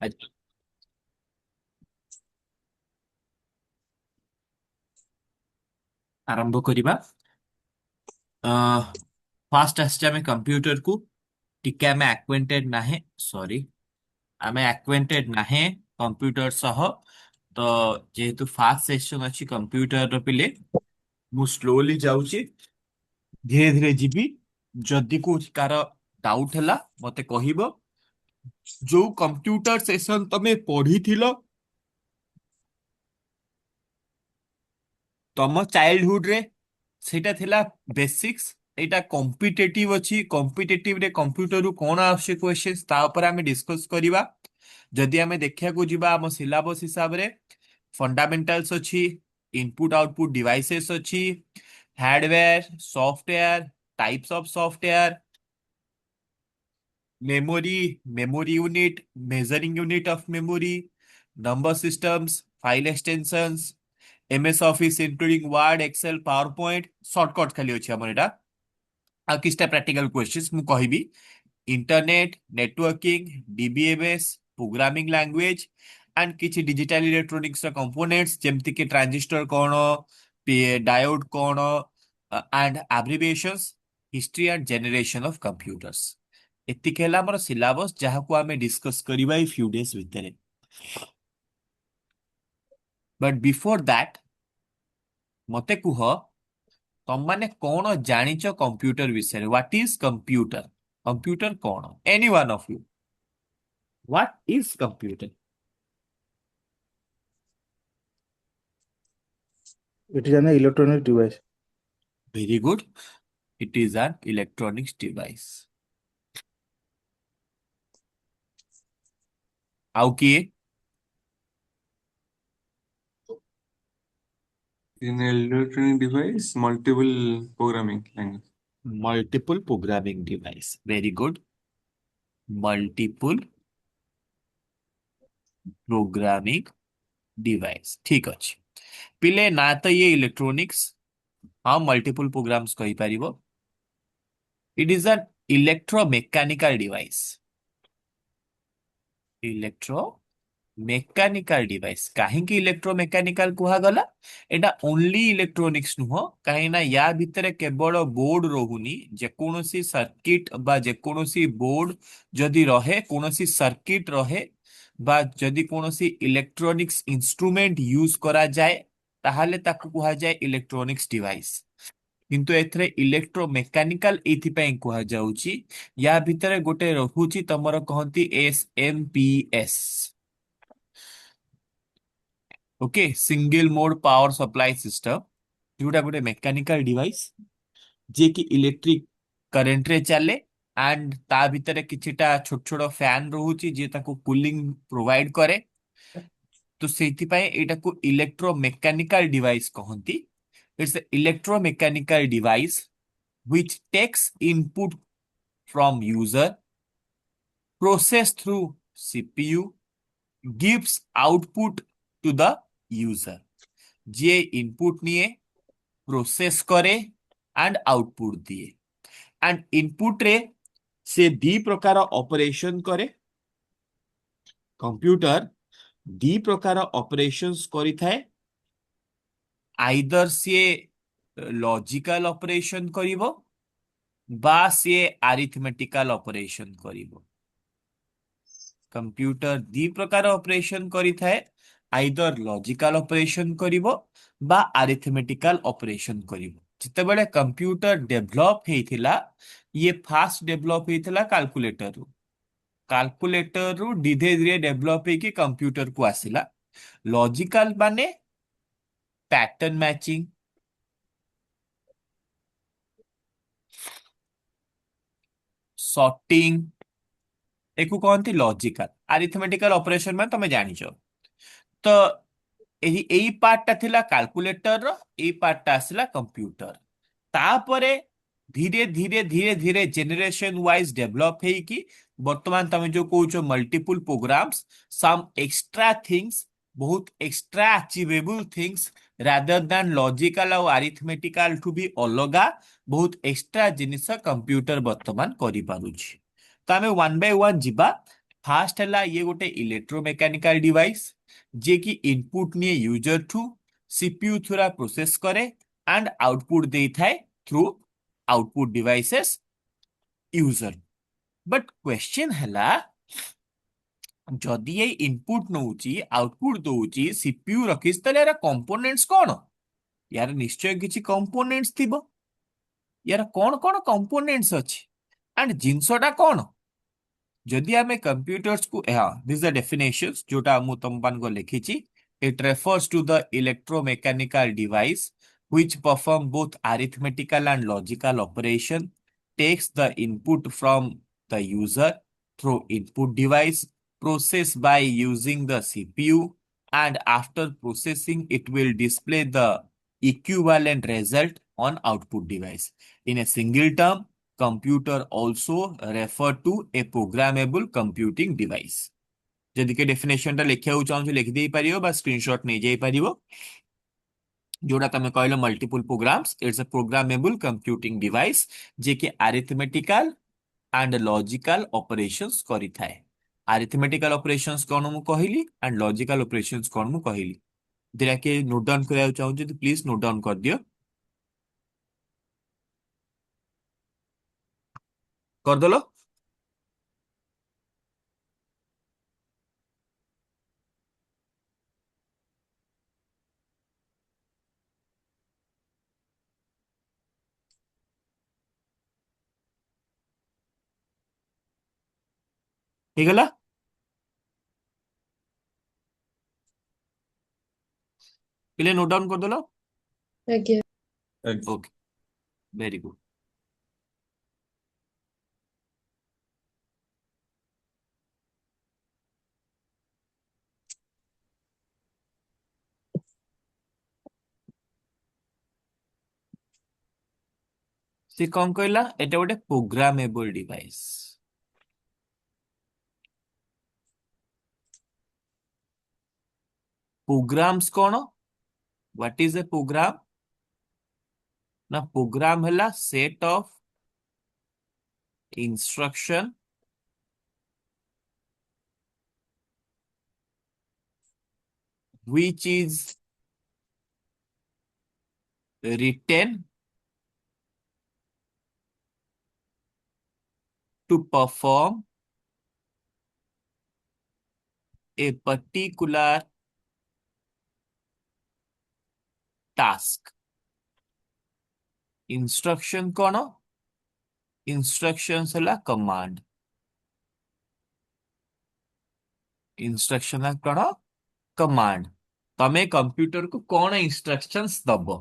ଆଜି ଆରମ୍ଭ କରିବା। ଫାଷ୍ଟ ଆସିଛି ଆମେ କମ୍ପ୍ୟୁଟର କୁ ଟିକେ ଆମେ ଆକ୍ୱେଣ୍ଟେଡ ନାହିଁ, ସରି, ଆମେ ଆକ୍ୱେଣ୍ଟେଡ ନାହିଁ କମ୍ପ୍ୟୁଟର ସହ। ତ ଯେହେତୁ ଫାଷ୍ଟ ସେସନ ଅଛି କମ୍ପ୍ୟୁଟର ପିଲେ, ମୁଁ ସ୍ଲୋଲି ଯାଉଛି, ଧୀରେ ଧୀରେ ଯିବି। ଯଦି କୋଉ କାର ଡାଉଟ ହେଲା ମତେ କହିବ। ଯୋଉ କମ୍ପ୍ୟୁଟର ସେସନ ତମେ ପଢିଥିଲ ତମ ଚାଇଲ୍ଡହୁଡ ରେ, ସେଇଟା ଥିଲା ବେସିକ୍ସ। ଏଇଟା କମ୍ପିଟେଟିଭ ଅଛି। କମ୍ପିଟେଟିଭ ରେ କମ୍ପ୍ୟୁଟର ରୁ କଣ ଆସୁଛି କ୍ୱେଶ୍ଚନ, ତା ଉପରେ ଆମେ ଡିସ୍କସ କରିବା। ଯଦି ଆମେ ଦେଖିବାକୁ ଯିବା ଆମ ସିଲାବସ ହିସାବରେ, ଫଣ୍ଡାମେଣ୍ଟାଲ୍ସ ଅଛି, ଇନପୁଟ ଆଉଟପୁଟ ଡିଭାଇସେସ୍ ଅଛି, hardware, software, types of software, memory, memory unit, measuring unit of memory, number systems, file extensions, MS Office including Word, Excel, PowerPoint, shortcut खाली अच्छे आम एटा। आ किछटा प्रैक्टिकल क्वेश्चंस मु कहबी। Internet, networking, DBMS, programming language and किछि digital electronics components जेमति कि transistor कोन, diode कोन, and abbreviations, history and generation of computers. एतिक है हमर सिलेबस जहाँ को आमे डिस्कस करिबा ई फ्यू डेज भितरे। बट बिफोर दैट मते कुह, तुम माने कौन जानिच कंप्यूटर विषय? What is computer? कंप्यूटर कौन? Any one of you, what is computer? It is an electronic device. Very good, it is N electronics device. आउ किए? In electronic device, multiple programming language. Multiple programming device, very good. Multiple programming device, ठीक अच्छे। पिले ना तो ये electronics, हाँ multiple programs कही पारिबो। It is an electromechanical device. Electromechanical device कहीं इलेक्ट्रोमेकानिकल कुहागला? एटा ओनली इलेक्ट्रोनिक्स नुह, कहीं ना या भितर केवल बोर्ड रहुनी। जेकोसी सर्किट बा जेकोसी बोर्ड जदि रहे, कोनोसी सर्किट रहे, बा जदि कोनोसी इलेक्ट्रॉनिक्स इंस्ट्रूमेंट यूज करा जाए, ताहले ताकू कुहा जाए इलेक्ट्रॉनिक्स डिवाइस। किंतु एथरे इलेक्ट्रोमेकानिकल एथिपाई कुहा जाउची, या भितर गोटे रहुची तमर कहंती SMPS. Okay, single mode power supply system, जोटा गोटे मेकानिकल डिवाइस जे कि इलेक्ट्रिक करंट रे चले। एंड ता भितर किछिटा छोट छोट फैन रहुची जे ताको कूलिंग प्रोवाइड करे। तो सेथिपाई एटा को इलेक्ट्रोमेकानिकल डिवाइस कहंती। It's electromechanical device which takes input from user, process through CPU, gives output to the user। J input निये, प्रोसेस करे एंड आउटपुट दिए। एंड इनपुट रे से दी प्रकार ऑपरेशन करे। कंप्यूटर दी प्रकार ऑपरेशंस करी थाए। आइदर से लॉजिकल ऑपरेशन करिवो बा से अरिथमेटिकल ऑपरेशन करिवो। कंप्यूटर दी प्रकार ऑपरेशन करी थाए, आइदर लॉजिकल ऑपरेशन करिवो बा अरिथमेटिकल ऑपरेशन करिवो। जितेबाला कंप्यूटर डेभलप हेइथिला, ये फास्ट डेभलप हेइथिला कैलकुलेटर रु। कैलकुलेटर रु धीरे धीरे डेभलप हेकि कंप्यूटर को आसिला। लॉजिकल माने पैटर्न मैचिंग, सॉर्टिंग, एकु कहंती लॉजिकल। अरिथमेटिकल ऑपरेशन में तमे जानिचो। तो एही पार्टटा थिला कैलकुलेटर रो, एही पार्टटा आसिला कंप्यूटर। तापरे धीरे धीरे धीरे धीरे जेनरेशन वाइज डेवलप है कि वर्तमान तमे जो कहूचो multiple programs, some extra things, बहुत extra achievable things, rather than logical और अरिथमेटिकल टू भी अलगा बहुत एक्स्ट्रा जिनिस कंप्यूटर वर्तमान करि पारुछि। तो आमे वन बाय वन जिबा। फास्ट है ये गोटे इलेक्ट्रोमेकानिकल डिवाइस जे कि इनपुट निये यूजर ठू, सीपीयू थ्रू प्रोसेस करे एंड आउटपुट दे थाए through output devices user. But question है जदि ये इनपुट नौची आउटपुट दौची सीपीयू रखिस तले यार कंपोनेंट्स कौन, यार निश्चय किसी कंपोनेंट्स थिबो, यार कौन कौन कंपोनेंट्स अछि एंड जिनसटा कौन। जदि आमे कंप्यूटर्स को दिस द डेफिनेशंस जोटा मु तुम पान को लिखिछि, it refers to the electromechanical device which perform both arithmetical and logical operation, takes the input from the user through input device, process by using the CPU, and after processing it will display the equivalent result on output device. In a single term, computer also refer to a programmable computing device. जदि के definition टा लिखिया चाहूँ लिखि दे पारियो बा screenshot नहीं जाई पारियो। जोड़ा तमे कहलो multiple programs, it's a programmable computing device जे कि अरिथमेटिकल एंड लॉजिकल ऑपरेशंस करि थाए। अरिथमेटिकल ऑपरेशंस कोन मु कहली एंड लॉजिकल ऑपरेशंस कोन मु कहली, दिरा के नोट डाउन करिया चाहूँ तो प्लीज नोट डाउन कर दियो, कर दलो। ठीक है, पहले नोट डाउन कर दलो। ଆଜ୍ଞା। Okay, very good. से कौन कहला एटा गोटे प्रोग्रामेबल डिवाइस। प्रोग्राम्स कौन, व्हाट इज ए प्रोग्राम ना, प्रोग्राम है set of instruction which is written to perform a particular task। Instruction कौन, इंस्ट्रक्शंस है कमांड, इंस्ट्रक्शन है कौन कमांड। तमे कंप्यूटर को कौन इंस्ट्रक्शंस दबो,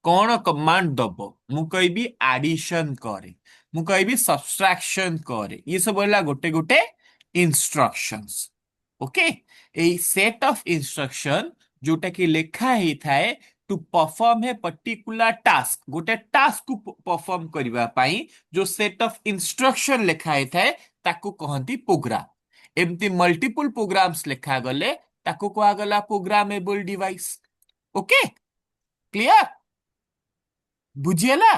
कौन कमांड दबो, मु कहबी एडिशन करे, मु कहबी सब्सट्रैक्शन करे, ये सब होला गोटे गोटे instructions. Okay, a set of instruction जोटा कि लिखा ही थाए to perform a particular task, गोटे टास्क को परफॉर्म करबा पई जो सेट ऑफ इंस्ट्रक्शन लिखा ही थाए ताको कहंती प्रोग्राम। एमती मल्टीपल प्रोग्राम्स लिखा गले ताको कहा गला प्रोग्रामेबल डिवाइस। ओके, क्लियर, बुझिएला।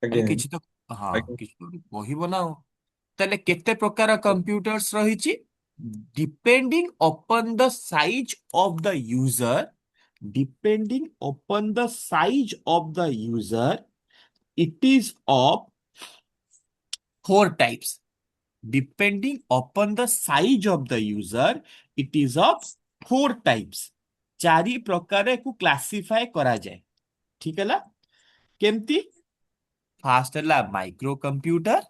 अरे ଆଜ୍ଞା किछि तो, हाँ ଆଜ୍ଞା किछि तो କହିବ ନା ଆଉ। ତାହେଲେ କେତେ ପ୍ରକାର କମ୍ପ୍ୟୁଟର୍ସ ରହିଛି, depending upon the size of the user, depending upon the size of the user, it is of four types। depending upon the size of the user, it is of four types। चारि प्रकार को classify करा जाए। ठीक है ला, केमती, fast है micro computer,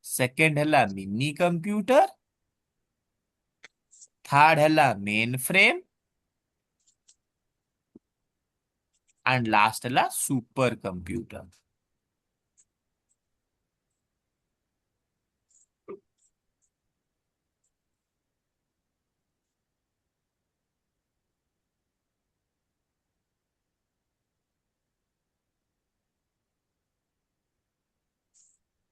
second है मिनी कंप्यूटर, थर्ड है मेन फ्रेम एंड लास्ट है सुपर कंप्यूटर।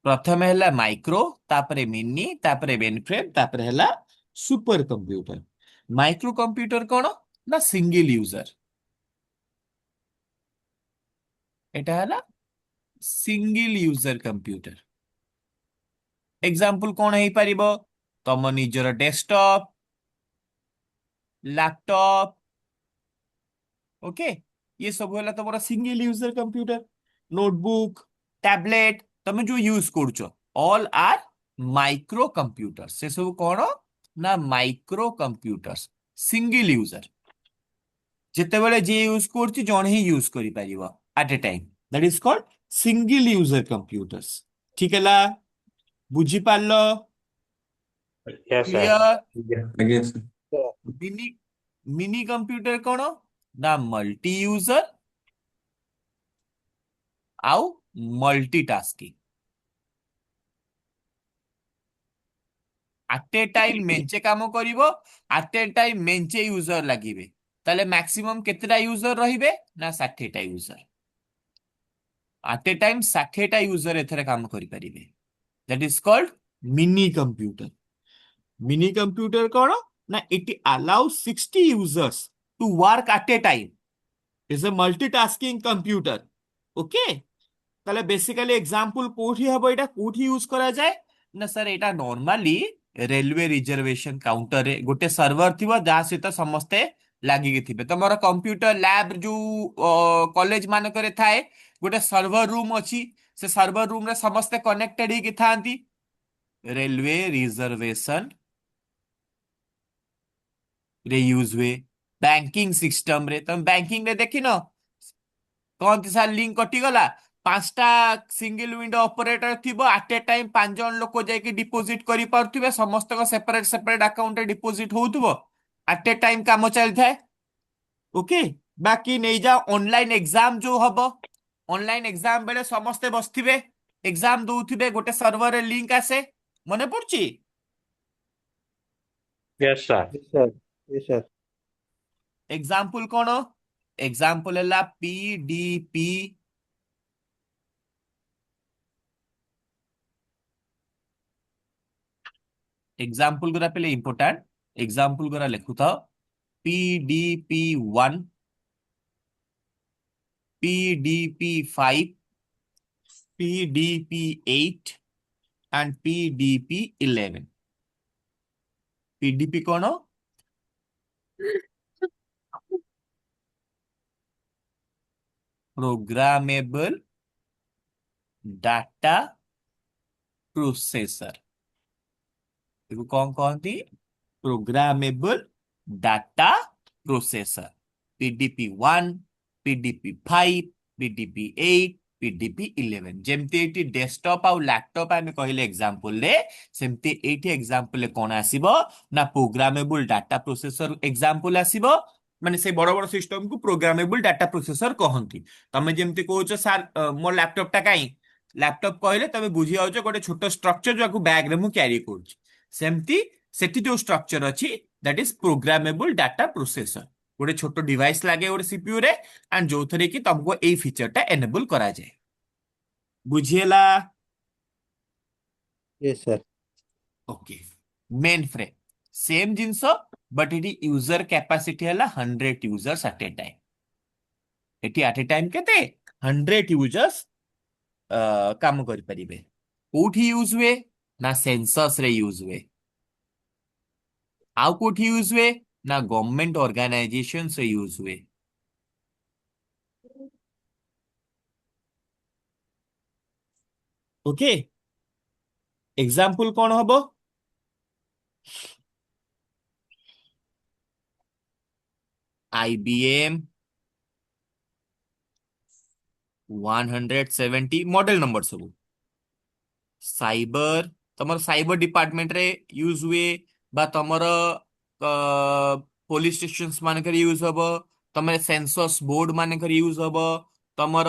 प्रथम है माइक्रो, तापरे मिनी, तापरे मेन फ्रेम, तापरे है सुपर कंप्यूटर। माइक्रो कंप्यूटर कौन ना, सिंगल यूजर, एटा है सिंगल यूजर कंप्यूटर। एग्जाम्पल कौन है पारिबो तम निजर डेस्कटॉप लैपटॉप ओके ये सब होला तमरा single user computer notebook tablet तमे जो यूज करूछ ऑल आर माइक्रो कंप्यूटर्स से सब कौन ना माइक्रो कंप्यूटर्स सिंगल यूजर ଯେତେବେଳେ ଯିଏ ୟୁଜ କରୁଛି ଜଣେ ହିଁ ୟୁଜ କରିପାରିବ at a time that is called single user computers ଠିକ ହେଲା ବୁଝିପାରିଲ Yes, sir. କ୍ଲିୟର ଆଜ୍ଞା sir। ମିନି ମିନି କମ୍ପ୍ୟୁଟର କଣ ନା ମଲ୍ଟି ୟୁଜର ଆଉ ମଲ୍ଟିଟାସ୍କିଂ ଆଟ ଏ ଟାଇମ ମେଞ୍ଚେ କାମ କରିବ ଆଟ ଏ ଟାଇମ ମେଞ୍ଚେ ୟୁଜର ଲାଗିବେ ତାହେଲେ ମ୍ୟାକ୍ସିମମ୍ କେତେଟା ୟୁଜର ରହିବେ ନା 60ଟା user at a time 60ଟା user ଏଥିରେ କାମ କରିପାରିବେ that is called mini computer mini computer कौन ना it allows 60 users to work at a time is a multitasking computer okay তাহলে বেসিক্যালি एग्जांपल কোঠি হবো এটা কোঠি ইউজ করা যায় না স্যার এটা নরমালি রেলওয়ে রিজর্ভেশন কাউন্टर রে গোটে সর্ভর থিব যাହା ସହିତ ସମସ୍ତେ ଲାଗିକି ଥିବେ ତମର କମ୍ପ୍ୟୁଟର ଲ୍ୟାବ ଯୋଉ କଲେଜ ମାନଙ୍କରେ ଥାଏ ଗୋଟେ ସର୍ଭର ରୁମ ଅଛି ସେ ସର୍ଭର ରୁମ ରେ ସମସ୍ତେ କନେକ୍ଟେଡ ହେଇକି ଥାନ୍ତି रेलवे रिजर्वेशन रे यूज हुए बैंकिंग सिस्टम रे तुम बैंकिंग रे देखी न कौन सार लिंक कटिगला 5टा सिंगल विंडो ऑपरेटर थिबो एट ए टाइम 5 जन लोक जाके डिपोजिट करि पारुथिबे समस्त को सेपरेट सेपरेट अकाउंट रे डिपोजिट होउथबो एट ए टाइम काम चल थाए ओके बाकी नहीं जा ऑनलाइन एग्जाम जो हबो ऑनलाइन एग्जाम बेले समस्ते बसथिबे एग्जाम दउथिबे गोटे सर्वर रे लिंक आसे मने पड़ची Yes, sir. Yes, sir. Yes, sir. Example कौन एग्जाम्पल है पीडीपी एग्जाम्पल गुरा पहले इंपोर्टेंट एग्जाम्पल गुरा लिखु था PDP 1 PDP 5 PDP 8 and PDP 11 PDP कौन प्रोग्रामेबल डाटा प्रोसेसर देखो कौन कहती programmable data processor PDP 1 PDP 5 PDP 8 PDP 11 जेमती एटी डेस्कटॉप आउ लैपटॉप आमे कहले एग्जांपल रे सेमती एटी एग्जांपल कोन आसीबो ना प्रोग्रामेबल डाटा प्रोसेसर एग्जांपल आसीबो माने से बड़ बड़ सिस्टम को प्रोग्रामेबल डाटा प्रोसेसर कहंती तमे जेमती कहउछ सर मोर लैपटॉप टा काई लैपटॉप कहले तमे बुझी आउछ गोटे छोट स्ट्रक्चर जो बैग रे मु कैरी करूछ सेमती सेठी जो स्ट्रक्चर अछि that is programmable data processor गोटे छोट डिवाइस लागे गोटे सीपीयू रे एंड जो थरे कि तुमको एई फीचर टा एनेबल करा जाए बुझिएला Yes, sir. Okay mainframe same things but इटी यूजर कैपेसिटी हला 100 यूजर्स एट ए टाइम एटी एट ए टाइम केते 100 यूजर्स काम करि परिबे कोठी यूज हुए ना सेंसर्स रे यूज हुए आउ कोठी यूज हुए ना गवर्नमेंट ऑर्गेनाइजेशन से यूज हुए ओके एग्जाम्पल कौन हबो IBM 170 मॉडल नंबर सब साइबर तमर साइबर डिपार्टमेंट रे यूज हुए बा तमर पुलिस स्टेशन मान कर यूज हबो तमर सेंसस बोर्ड मान कर यूज हबो तमर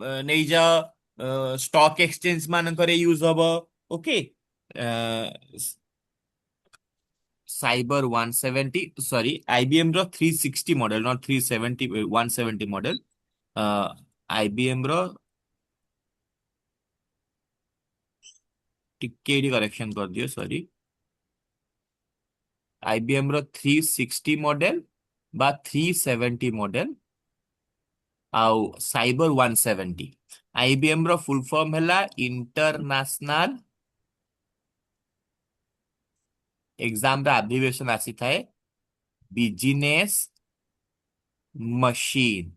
नहीं जा स्टॉक एक्सचेंज मान कर यूज हबो ओके साइबर 170 सॉरी IBM रो 360 मॉडल नॉट 370 170 मॉडल IBM रो टिके करेक्शन कर दियो सॉरी IBM रो 360 मॉडल बा 370 मॉडल आउ साइबर 170 IBM रो फुल फॉर्म हैला इंटरनेशनल एग्जाम रा अब्रिविएशन आसी थाए business machine,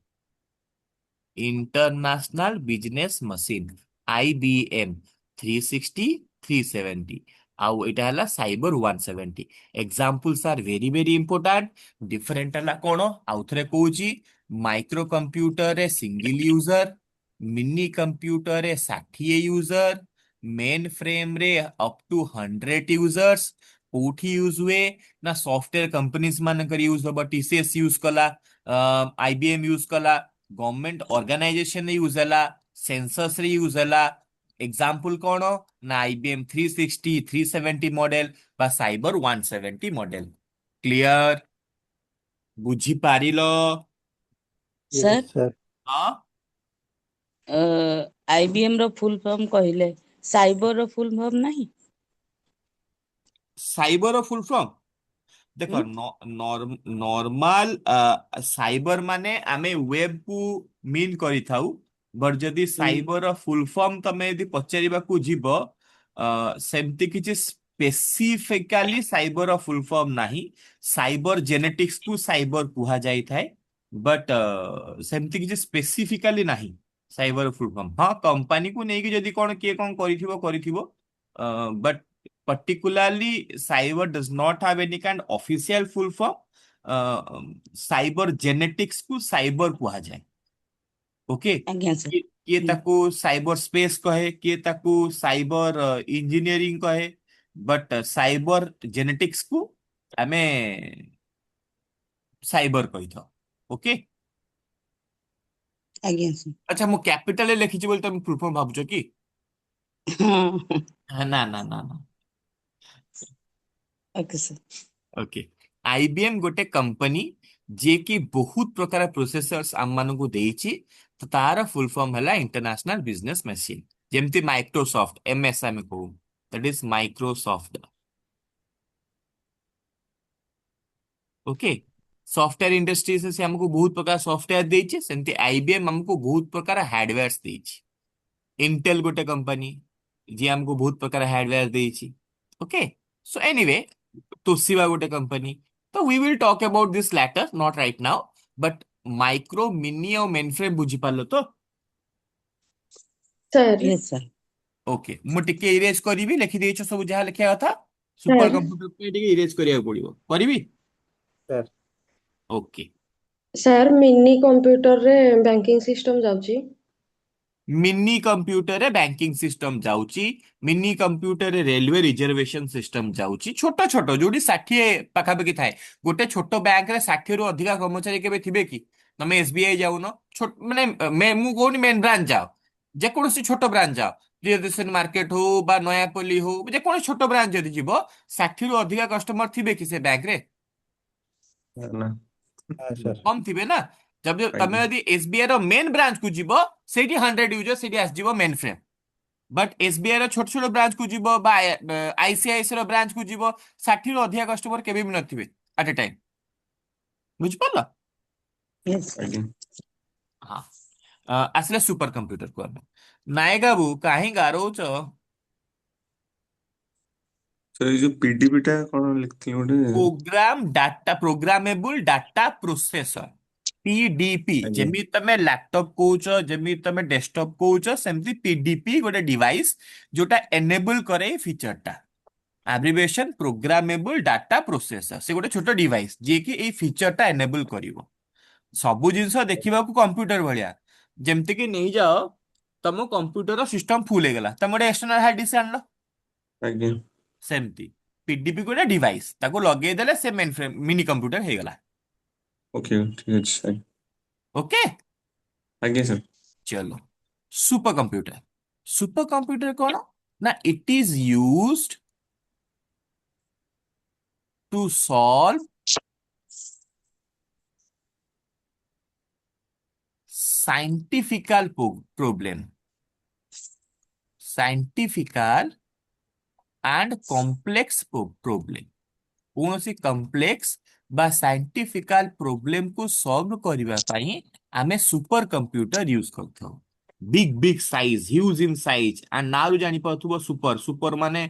international business machine, IBM 360 370 आउ इटा हला cyber 170। Examples are very very important. Different हला कोन आउ थरे कहूची, माइक्रो कंप्यूटर रे सिंगल यूजर, मिनी कंप्यूटर रे 60 यूजर, मेन फ्रेम रे अप टू 100 यूजर्स। कोठी यूज हुए ना सॉफ्टवेयर कंपनीज मान कर यूज हो, TCS यूज कला, IBM यूज कला, गवर्नमेंट ऑर्गेनाइजेशन यूज है, सेंसस रे यूज है। एग्जाम्पल कौन ना IBM 360 370 मॉडल बा साइबर 170 मॉडल। क्लियर, बुझी पारिलो? Yes sir sir. हाँ, आईबीएम ର ଫୁଲ ଫର୍ମ କହିଲେ, ସାଇବର ର ଫୁଲ ଫର୍ମ ନାହିଁ? ସାଇବର ଫୁଲ ଫର୍ମ ଦେଖ, ହୁଁ ନର୍ମାଲ ସାଇबर ମାନେ ଆମେ ୱେବ କୁ ମିନ୍ କରିଥାଉ, ବଟ୍ ଯଦି ହୁଁ ସାଇବର ଫୁଲ ଫର୍ମ ତମେ ଯଦି ପଚାରିବାକୁ ଯିବ, ସେମିତି କିଛି ସ୍ପେସିଫିକାଲି ସାଇବର ଫୁଲ ଫର୍ମ ନାହିଁ। ସାଇबर ଜେନେଟିକ୍ସ କୁ ସାଇबर କୁହାଯାଇଥାଏ, ବଟ୍ ସେମିତି କିଛି ସ୍ପେସିଫିକାଲି ନାହିଁ ସାଇबर ଫୁଲ ଫର୍ମ। ହଁ, କମ୍ପାନୀକୁ ନେଇକି ଯଦି କଣ କିଏ କଣ କରିଥିବ କରିଥିବ, but particularly cyber does not have any kind official full form। Cyber genetics को साइबर कुहाଯାଏ। ओके, ଆଜ୍ଞା ସାର୍। किए ହୁଁ ताको साइबर स्पेस कहे, किए ताको साइबर इंजीनियरिंग कहे, बट साइबर जेनेटिक्स को आमे साइबर कही था। ओके, ଆଜ୍ଞା ସାର୍। अच्छा मु कैपिटल लिखिଛି ବୋଲି ତମେ ଫୁଲ ଫର୍ମ ଭାବୁଛ କି? ହଁ ନା ନା ନା ନା। Okay sir. ओके, IBM गोटे कंपनी जे कि बहुत प्रकार प्रोसेसर्स आम मानकु देइछि, तो तार फुल फॉर्म हैला इंटरनेशनल बिजनेस मशीन। जेमती माइक्रोसॉफ्ट MS आमे कहू, that is Microsoft. Okay, software industry से हमको बहुत प्रकार सॉफ्टवेयर देइछि, सेमती IBM हमको बहुत प्रकार हार्डवेयर्स देइछि। इंटेल गोटे कंपनी जी हमको बहुत प्रकार हार्डवेयर देइछि। ओके, सो एनीवे, तोशिबा गोटे कंपनी। तो we will talk about this later, not right now, but micro mini और मेनफ्रेम बुझी पालो तो? Sir yes sir. ओके, मु टिके इरेज करिवि, लिखि देइछो सब जहा लिखिया कथा। सुपर सर कंप्यूटर पे टिके इरेज करिया पड़िबो, करिवि? Sir okay, sir mini computer रे बैंकिंग सिस्टम जाउची। मिनी कंप्यूटर रे बैंकिंग सिस्टम जाउची, मिनी कंप्यूटर रे रेलवे रिजर्वेशन सिस्टम जाउची। छोट छोट जोडी 60 पाखापाखि थाए। गोटे छोट बैंक रे 60 रु अधिका कर्मचारी केबे थिबे कि? तमे SBI जाउनो, छोट माने मु कोनी मेन ब्रांच जाओ, जे कोनोसी छोट ब्रांच जाओ, प्रियदर्शन मार्केट हो बा नयापल्ली हो, जे कोनोसी छोट ब्रांच जदि जिवो, 60 रु अधिका कस्टमर थिबे कि से बैंक रे? ना हाँ सर। कम थिबे ना। जब तमे आगे यदि SBI रो मेन ब्रांच को जिवो, सेठी 100 यूजर सेठी आस जिवो मेन फ्रेम। बट SBI रो छोट छोट ब्रांच को जीवो बा ICICI रो ब्रांच को जीवो, 60 रु अधिका कस्टमर केबे भी नथिबे एट ए टाइम। बुझ पालो? Yes sir. आगे हाँ, आसले सुपर कंप्यूटर को हमें नायक बाबू काहे गारोच? सर ये जो PDB टा कौन लिखती है गोटे? Program data, programmable data processor, PDP। आगे जेमी तमे लैपटॉप कोच, जेमी तमे डेस्कटॉप कोच, सेमती PDP गोटे डिवाइस जोटा एनेबल करे फीचर टा। एब्रिविएशन प्रोग्रामेबल डाटा प्रोसेसर, से गोटे छोट डिवाइस जे कि ए फीचर टा एनेबल करिवो। सब जिंस देखिबाकू कंप्यूटर भलिया, जेमति कि नहीं जाओ तम कंप्यूटर सिस्टम फुल हेगला, तम गोटे एक्सटर्नल हार्ड डिस्क आनलो, आगे सेमती PDP गोटे डिवाइस ताको लगे देले से मेन फ्रेम मिनी कंप्यूटर हेगला। ओके ठीक है सर। ओके, आगे सर। चलो सुपर कंप्यूटर। सुपर कंप्यूटर कौन ना, it is used to solve scientifical problem, scientifical and complex problem. कौन सी कॉम्प्लेक्स बा साइंटिफिकल प्रॉब्लम को सॉल्व करबा पई आमे सुपर कंप्यूटर यूज करथौ। Big big size, huge in size, and now जानि पाथुबो सुपर, सुपर माने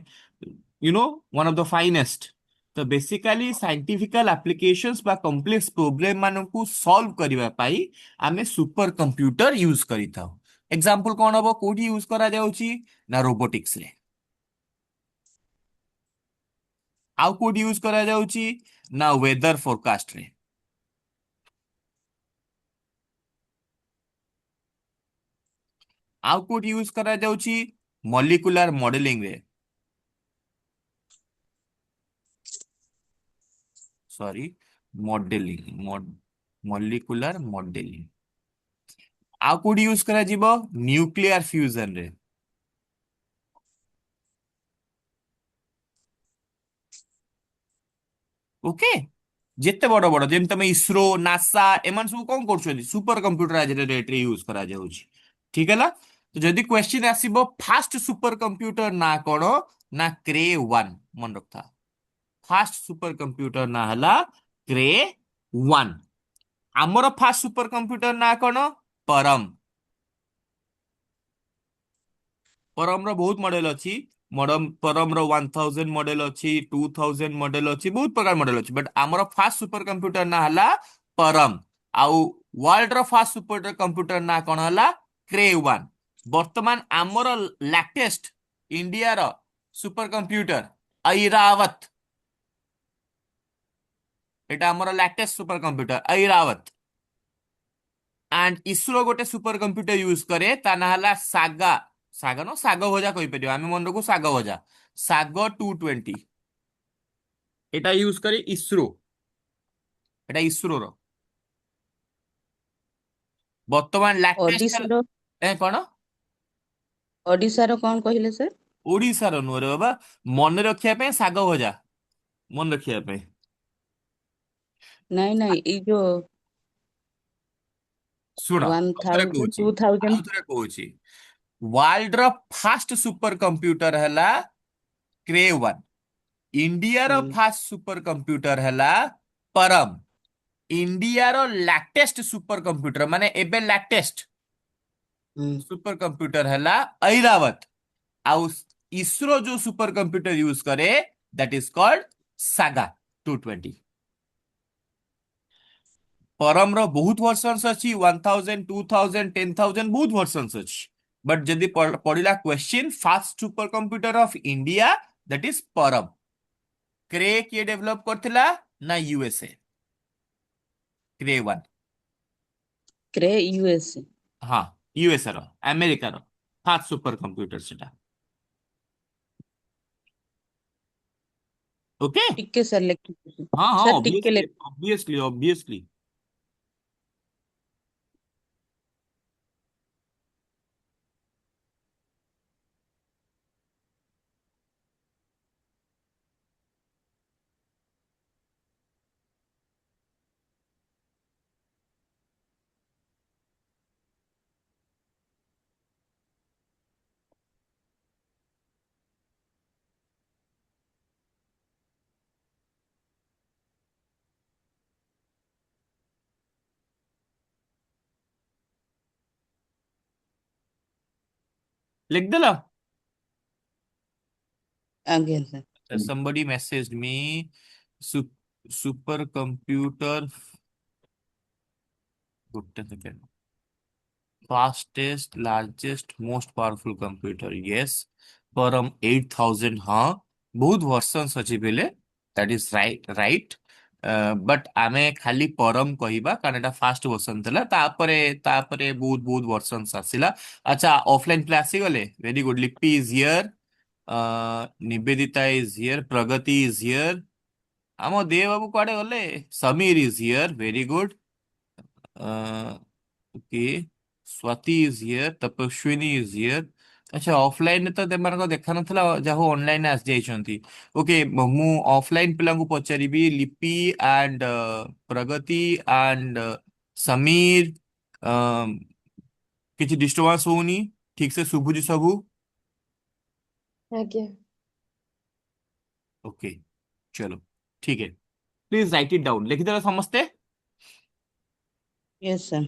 you know one of the finest. तो बेसिकली साइंटिफिकल एप्लीकेशंस बा कॉम्प्लेक्स प्रॉब्लम मानकु सॉल्व करबा पाई आमे सुपर कंप्यूटर यूज करिताउ। एग्जांपल कोन हबो कोठी यूज करा जाउची ना रोबोटिक्स रे। आउ कोठी यूज करा जाउची ना वेदर फोरकास्ट रे। आउ कोठी यूज करा जाउची मॉलिक्यूलर मॉडलिंग रे। Sorry modelling molecular modelling. आउ कोठी यूज करा जिवो न्यूक्लियर फ्यूजन रे। ओके जेते बड़ बड़ जेम तमे इसरो नासा एमान सब कोन करछोनी सुपर कंप्यूटर आज रेट रे यूज करा जाउची। ठीक है ना। तो जदी क्वेश्चन आसीबो फास्ट सुपर कंप्यूटर ना कोन ना क्रे 1 मन रखता। फास्ट सुपर कंप्यूटर ना हला क्रे 1। आमर फास्ट सुपर कंप्यूटर ना कोन परम। परम रो बहुत मॉडल अछि। मॉडल परम रो 1000 मॉडल अछि 2000 मॉडल अछि बहुत प्रकार मॉडल अछि बट आमर फास्ट सुपर कंप्यूटर ना हला परम। आउ वर्ल्ड रो फास्ट सुपर कंप्यूटर ना कोन हला क्रे 1। वर्तमान आमर लेटेस्ट इंडिया रो सुपर कंप्यूटर ऐरावत। एटा आमर latest super computer Airavat. And ISRO गोटे सुपर कंप्यूटर यूज करे ता ना हला सागा। सागा नो साग भजा कहि परियो आमे मन रखु साग भजा साग 220। एटा यूज करे इसरो। एटा इसरो रो वर्तमान लेटेस्ट ओडिशार ए कोन ओडिशार कौन कहले सर? ओडिसा रो नुरे बाबा मन रखिया पे साग भजा मन रखिया पे। नहीं नहीं ये जो सुण थाउजेंड 2000 आउ थरे कहूची वर्ल्ड रो फास्ट सुपर कंप्यूटर हला क्रे 1। इंडिया रो फास्ट सुपर कंप्यूटर हला परम। इंडिया रो लेटेस्ट सुपर कंप्यूटर माने एबे लेटेस्ट सुपर कंप्यूटर हला ऐरावत। आउ इसरो जो सुपर कंप्यूटर यूज करे दैट इज कॉल्ड सागा 220। परम रो बहुत वर्जन्स अछि 1000 2000 10000 बहुत वर्जन्स अछि। बट जदि पढ़िला question fast super computer of India that is Param. Cray किए डेवलप करथिला ना यूएसए क्रे 1। Cray US. हाँ यूएसए रो अमेरिका रो फास्ट सुपर कंप्यूटर सेटा। ओके टिके सर लेखि हाँ हाँ सर टिके ऑब्वियसली ऑब्वियसली ऑब्वियसली। लिख देला। आगे sir. somebody messaged me super computer ଗୋଟେ second fastest largest most powerful computer yes परम 8000 हाँ बहुत वर्जन्स अछि बेले that is right right. But आमे खाली परम कहिबा कारण एटा फास्ट वर्जन थला तापरे बहुत बहुत वर्जन्स आसिला। अच्छा ऑफलाइन क्लास गले very good Lipi is here Nivedita is here Pragati is here आम देव बाबू कुआडे गले Samir is here very good okay Swati is here Tapaswini is here. अच्छा ऑफलाइन तो देमान देखा नथला जाहो ऑनलाइन आस जाइछंती। ओके मु ऑफलाइन पिला को पचारिबी लिपि एंड प्रगति एंड समीर किछि डिस्टर्बेंस होउनी ठीक से सुबुजी सबू। आज्ञा। ओके चलो ठीक है प्लीज राइट इट डाउन लिखिदेला समस्ते। Yes sir.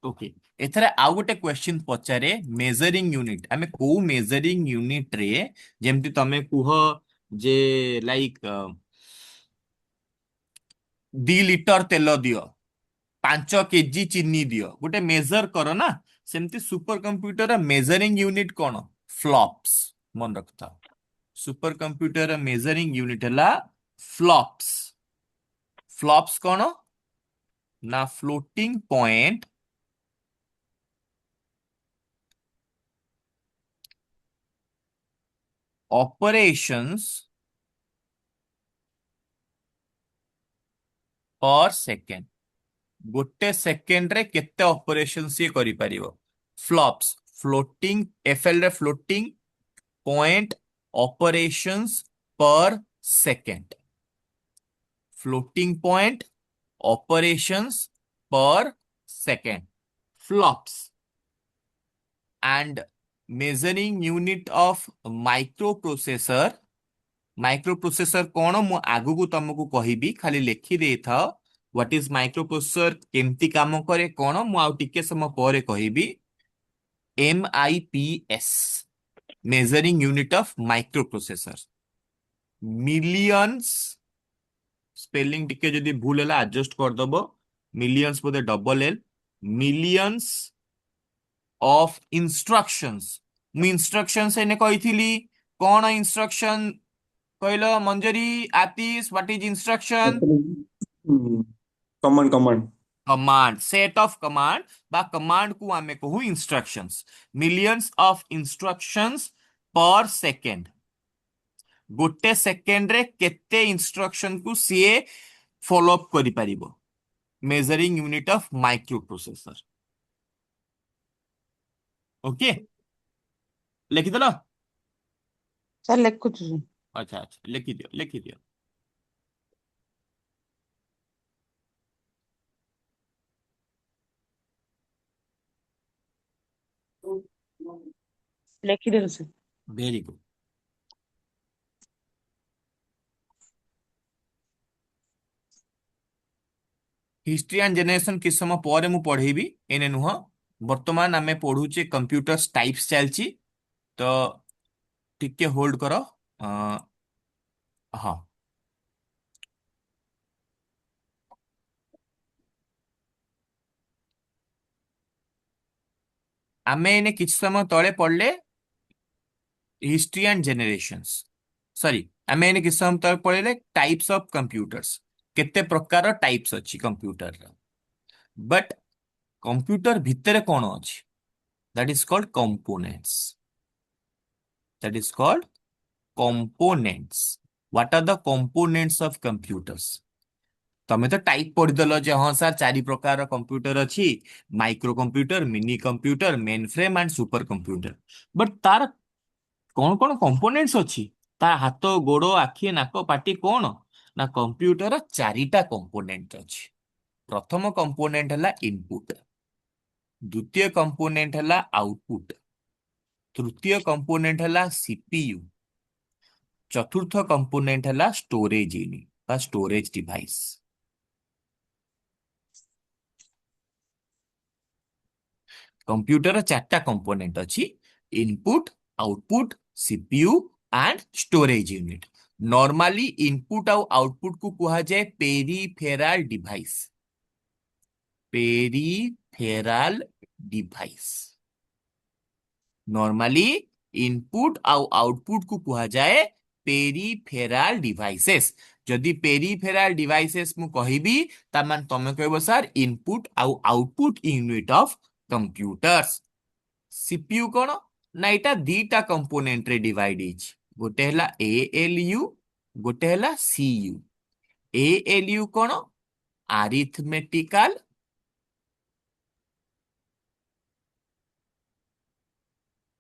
ओके एथरे आउ गोटे क्वेश्चन पचारे मेजरिंग यूनिट आमे को मेजरिंग यूनिट रे जेमति तमे कुह जे लाइक 2 ଲିଟର ତେଲ ଦିଅ, 5 କେଜି ଚିନି ଦିଅ, ଗୋଟେ ମେଜର କର ନା। ସେମିତି ସୁପର କମ୍ପ୍ୟୁଟର ମେଜରିଂ ୟୁନିଟ କଣ? ଫ୍ଲପ୍ସ। ମନେ ରଖିଥାଅ, ସୁପର କମ୍ପ୍ୟୁଟର ମେଜରିଂ ୟୁନିଟ ହେଲା ଫ୍ଲପ୍ସ। ଫ୍ଲପ୍ସ କଣ ନା floating point operations per second। ଗୋଟେ ସେକେଣ୍ଡରେ କେତେ ଅପରେସନ ସିଏ କରିପାରିବ? ଫ୍ଲପ୍ସ, ଫ୍ଲୋଟିଂ, ଏଫଏଲ ରେ floating point operations per second. floating point operations per second, flops। and measuring unit of microprocessor। Microprocessor କଣ ମୁଁ ଆଗକୁ ତମକୁ କହିବି, ଖାଲି ଲେଖି ଦେଇଥାଅ ହ୍ୱାଟ ଇଜ ମାଇକ୍ରୋପ୍ରୋସେସର, କେମିତି କାମ କରେ କଣ, ମୁଁ ଆଉ ଟିକେ ସମୟ ପରେ କହିବି। MIPS, measuring unit of microprocessor। Millions, spelling ଟିକେ ଯଦି ଭୁଲ ହେଲା ଆଡଜଷ୍ଟ କରିଦବ, ମିଲିୟନ୍ସ ବୋଧେ double L, millions of instructions. ମୁଁ ଇନଷ୍ଟ୍ରକ୍ସନ୍ସ ଏନେ କହିଥିଲି, କଣ ଇନଷ୍ଟ୍ରକ୍ସନ କହିଲ Manjari, Atish, what is instruction? Command. Command, set of command বা କମାଣ୍ଡ କୁ ଆମେ କହୁ instructions. Millions of instructions per second, ଗୋଟେ ସେକେଣ୍ଡରେ କେତେ ଇନଷ୍ଟ୍ରକ୍ସନ କୁ ସିଏ ଫଲୋ ଅପ୍ କରିପାରିବ। Measuring unit of microprocessor. Okay, ଲେଖିଦେଲ? ସାର୍ ଲେଖୁଛୁ। ଆଚ୍ଛା ଆଚ୍ଛା, ଲେଖିଦିଅ ଲେଖିଦିଅ। ଲେଖିଦେଲୁ sir. Very good. History and generation କିଛି ସମୟ ପରେ ମୁଁ ପଢେଇବି, ଏନେ ନୁହଁ। ବର୍ତ୍ତମାନ ଆମେ ପଢୁଛେ କମ୍ପ୍ୟୁଟର ଟାଇପ୍ସ ଚାଲିଛି, ତ ଟିକେ ହୋଲ୍ଡ କର। ହଁ, ଆମେ ଏନେ କିଛି ସମୟ ତଳେ ପଢିଲେ ହିଷ୍ଟ୍ରି ଆଣ୍ଡ ଜେନେରେସନ୍ସ, ସରି, ଆମେ ଏନେ କିଛି ସମୟ ତଳେ ପଢିଲେ ଟାଇପ୍ସ ଅଫ କମ୍ପ୍ୟୁଟର୍ସ। କେତେ ପ୍ରକାର ଟାଇପ୍ସ ଅଛି କମ୍ପ୍ୟୁଟରର। ବଟ୍ କମ୍ପ୍ୟୁଟର ଭିତରେ କଣ ଅଛି? that is called components। that is called components। what are the components of computers? ତମେ ତ ଟାଇପ ପଢିଦେଲ ଯେ ହଁ ସାର୍ 4 ପ୍ରକାର କମ୍ପ୍ୟୁଟର ଅଛି, micro computer, mini computer, main frame and super computer. But ତାର କଣ କଣ କମ୍ପୋନେଣ୍ଟସ ଅଛି? ତା ହାତ, ଗୋଡ, ଆଖି, ନାକ, ପାଟି କଣ? ନା କମ୍ପ୍ୟୁଟର 4ଟା କମ୍ପୋନେଣ୍ଟ ଅଛି। ପ୍ରଥମ କମ୍ପୋନେଣ୍ଟ ହେଲା ଇନପୁଟ, ଦ୍ୱିତୀୟ କମ୍ପୋନେଣ୍ଟ ହେଲା ଆଉଟପୁଟ, ତୃତୀୟ କମ୍ପୋନେଣ୍ଟ ହେଲା ସିପିୟୁ, ଚତୁର୍ଥ କମ୍ପୋନେଣ୍ଟ ହେଲା ଷ୍ଟୋରେଜ ୟୁନିଟ ବା ଷ୍ଟୋରେଜ ଡିଭାଇସ। କମ୍ପ୍ୟୁଟର 4ଟା କମ୍ପୋନେଣ୍ଟ ଅଛି, input, output, CPU and storage unit. Normally input ଆଉ ଆଉଟପୁଟ କୁ କୁହାଯାଏ peripheral device. Peripheral device. Normally input ଆଉ ଆଉଟପୁଟ କୁ କୁହାଯାଏ ପେରିଫେରାଲ ଡିଭାଇସେସ୍। ଯଦି ପେରିଫେରାଲ ଡିଭାଇସେସ୍ ମୁଁ କହିବି, ତାମାନେ ତମେ କହିବ ସାର୍ ଇନପୁଟ ଆଉ output unit of computers. CPU କଣ? ନା ଏଇଟା 2ଟା କମ୍ପୋନେଣ୍ଟରେ ଡିଭାଇଡ ହେଇଛି, ଗୋଟେ ହେଲା ALU, ଗୋଟେ ହେଲା CU। ALU କଣ? ଆରିଥମେଟିକାଲ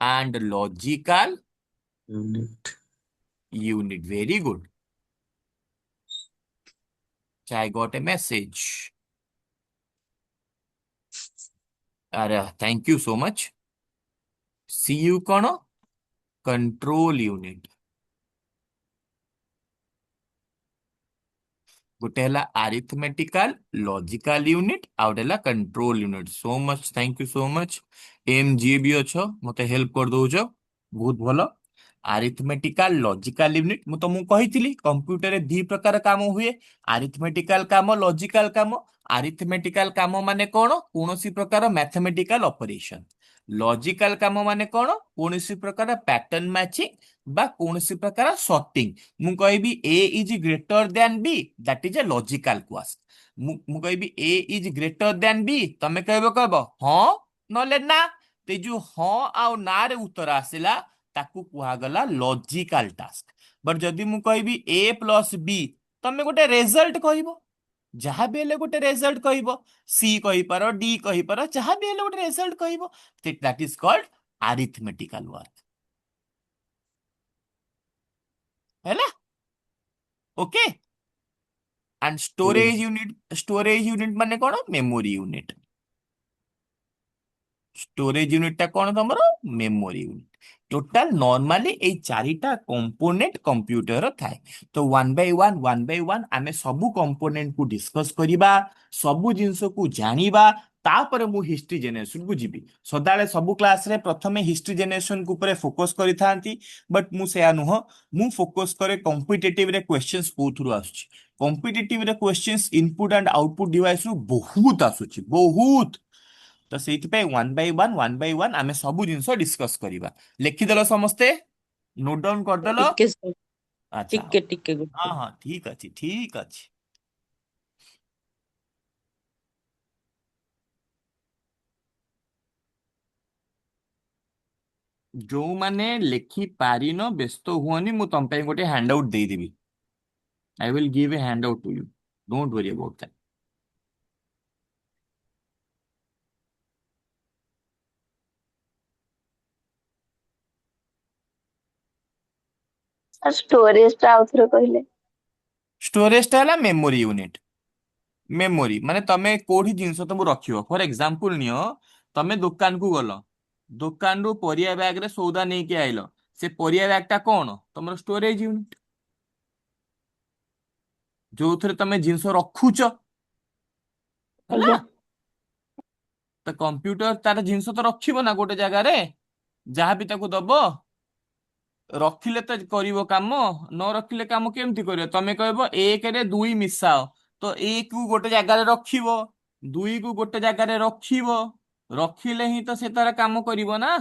and logical unit। Very good. I got a message. Thank you so much. CU कौन? Control unit. गोटे हला अरिथमेटिकल लॉजिकल यूनिट, आउट हला control unit. So much, thank you so much. एम जी भी अच्छो, मते हेल्प कर दउछ, बहुत भलो। आरिथमेटिकल लॉजिकल यूनिट मु तुमको कही कंप्यूटर रे दी प्रकार काम हुए आरिथमेटिकल काम लॉजिकल काम आरिथमेटिकल काम माने कौन कौन सी प्रकार मैथमेटिकल ऑपरेशन लॉजिकल काम माने कौन कौन सी प्रकार पैटर्न मैचिंग बा कौन सी प्रकार सॉर्टिंग मु कहबी A is greater than B that is a logical question मु कहबी A is greater than B तमे कहबो हाँ नले ना ते जो हाँ आउ ना रे उत्तर आसिला ताकू कुहागला लॉजिकल टास्क बट जदि मु कहबी ए प्लस बी तमे गोटे रिजल्ट कहबो जहाँ भी हेले गोटे रिजल्ट कहबो सी कहिपार डी कहिपार जहाँ भी हेले गोटे रिजल्ट कहबो that is called arithmetical work हैला ओके एंड स्टोरेज यूनिट माने कौन मेमोरी यूनिट स्टोरेज यूनिट टा कौन तमरो मेमोरी यूनिट टोटाल नॉर्मली ए चारिटा कंपोनेंट कंप्यूटर थाए तो वन बाय वन आमे सबु कंपोनेंट को डिस्कस करिबा सबु जिंस को जानिबा तापर मु हिस्ट्री जनरेशन को जीवी सदाले सबु क्लास रे प्रथमे हिस्ट्री जनरेशन को ऊपर फोकस करि थांती बट मु से नुह मु फोकस करे कॉम्पिटिटिव रे क्वेश्चंस कोथुरु आसुची कॉम्पिटिटिव रे questions input and output device रु बहुत आसुची बहुत तो से वन बाय वन आमे सबु जिंस डिस्कस करिबा लिखिदेल समस्ते नोट डाउन करदेल टिके सर अच्छा टिके हाँ गुड हाँ ठीक अच्छी ठीक अच्छी जो माने लिखि पारिन व्यस्त हुअनी मु तुम पे गोटे हैंडआउट दे देबी I will give a handout to you don't worry about that sir storage टा आउथरे कहले स्टोरेज टा हला मेमोरी यूनिट मेमोरी माने तमे कोठी जिंस तुम रखियो फॉर एग्जांपल नियो तमे दुकान को गलो दुकान रु परिया बैग रे सौदा नहीं के आइलो से परिया बैग टा कौन तुमर स्टोरेज यूनिट जो थरे तमे जिंस रखुच आज्ञा ହେଲା तो कंप्यूटर तार जिंस तो रखिबो ना गोटे जगह रे जहाँ भी ताकू दबो रखिले तो करिवो काम न रखिले काम केमती करिवो तमे कहबो एक रे दुई मिसाओ तो एक को गोटे जगह रे रखिबो दुई को गोटे जगह रे रखिबो रखिले ही तो से तार काम करिवो ना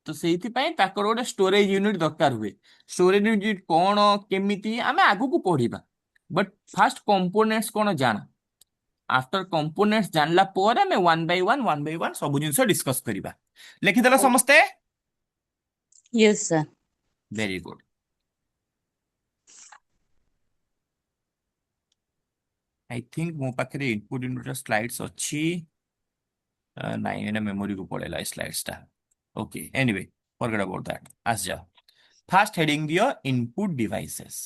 तो सेइथि पई ताकर गोटे स्टोरेज यूनिट दरकार हुए स्टोरेज यूनिट कोन केमिति आमे आगु को पढिबा बट फास्ट कंपोनेंट्स कोन जान आफ्टर कंपोनेंट्स जानला पर आमे वन बाय वन सब जिंस डिस्कस करिबा लिखिदेला समस्ते yes sir very good I think मो पाखे इनपुट यूनिट स्लाइड्स अच्छी नाइन एना मेमोरी को पड़ेगा स्लाइड्स टा okay anyway forget about that आस जाओ फास्ट हेडिंग दियो इनपुट डिवाइसेस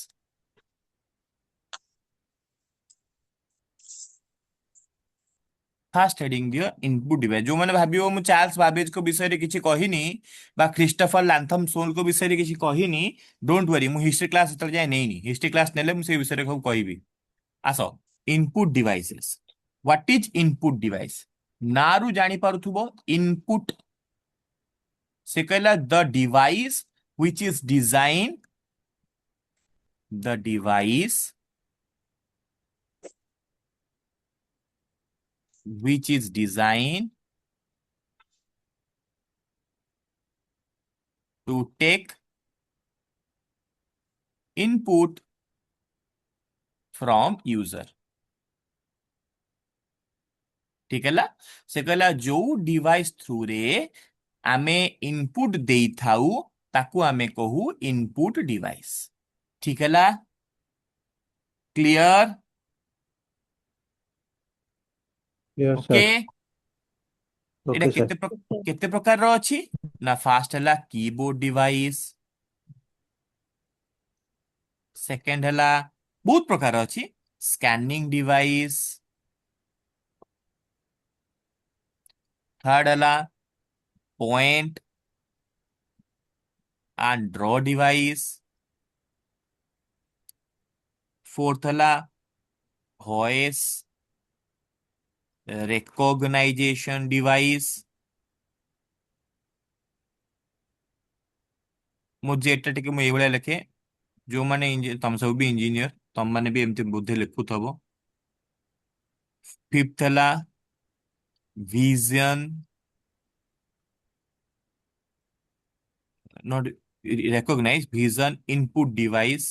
फास्ट हेडिंग दियो इनपुट डिवाइस जो मैंने भाबियो मु चार्ल्स बाबेज को विषय रे किछि कहिनी बा क्रिस्टोफर लैंथम सोल को विषय रे किछि कहिनी डोंट वरी मु हिस्ट्री क्लास तल जाय नेनी हिस्ट्री क्लास नेले मु से विषय रे सब कहिबी आसो input devices what is input device नारू जानी पारुथुबो इनपुट से कहला the device which is design the device which is designed to take input from user ठीक है ला से कहला जो डिवाइस थ्रू रे आमे इनपुट देई थाउ ताकू आमे कहू इनपुट डिवाइस ठीक है ला क्लियर Yes, ओके sir. एटा Okay, sir. केते प्रकार रो अछि ना फास्ट हला कीबोर्ड डिवाइस सेकंड हला बहुत प्रकार अछि स्कैनिंग डिवाइस थर्ड हला point and draw device fourth हला वॉइस recognition device मो जेटा टिके मु एइभଳିଆ लेखे जो माने तम सब भी इंजीनियर तम माने भी एमती बुद्धि लिखुथबो। फिफ्थ हला vision not recognize vision input device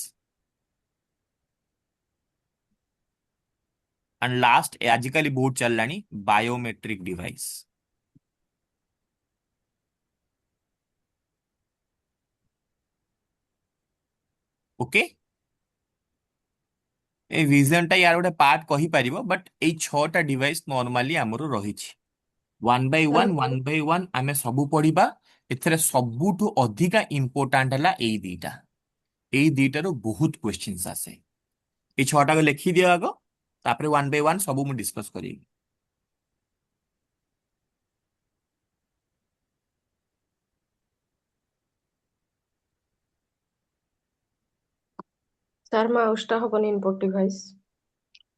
and last आजिकली बहुत चललानी बायोमेट्रिक डिवाइस। ओके ए विजन टा यार गोटे पार्ट कहि परिबो बट ए छटा डिवाइस नॉर्मली हमरो रहिछि सर वन बाय वन आमे सबु पढ़िबा। एथरे सबुठु अधिका इंपोर्टेंट हला एई दीटा रो बहुत क्वेश्चंस आसे। ए छटा को लिखि दियो आगो तापरे वन बाय वन सबु मु डिस्कस करी। सर माउस टा हबनी इनपुट डिवाइस।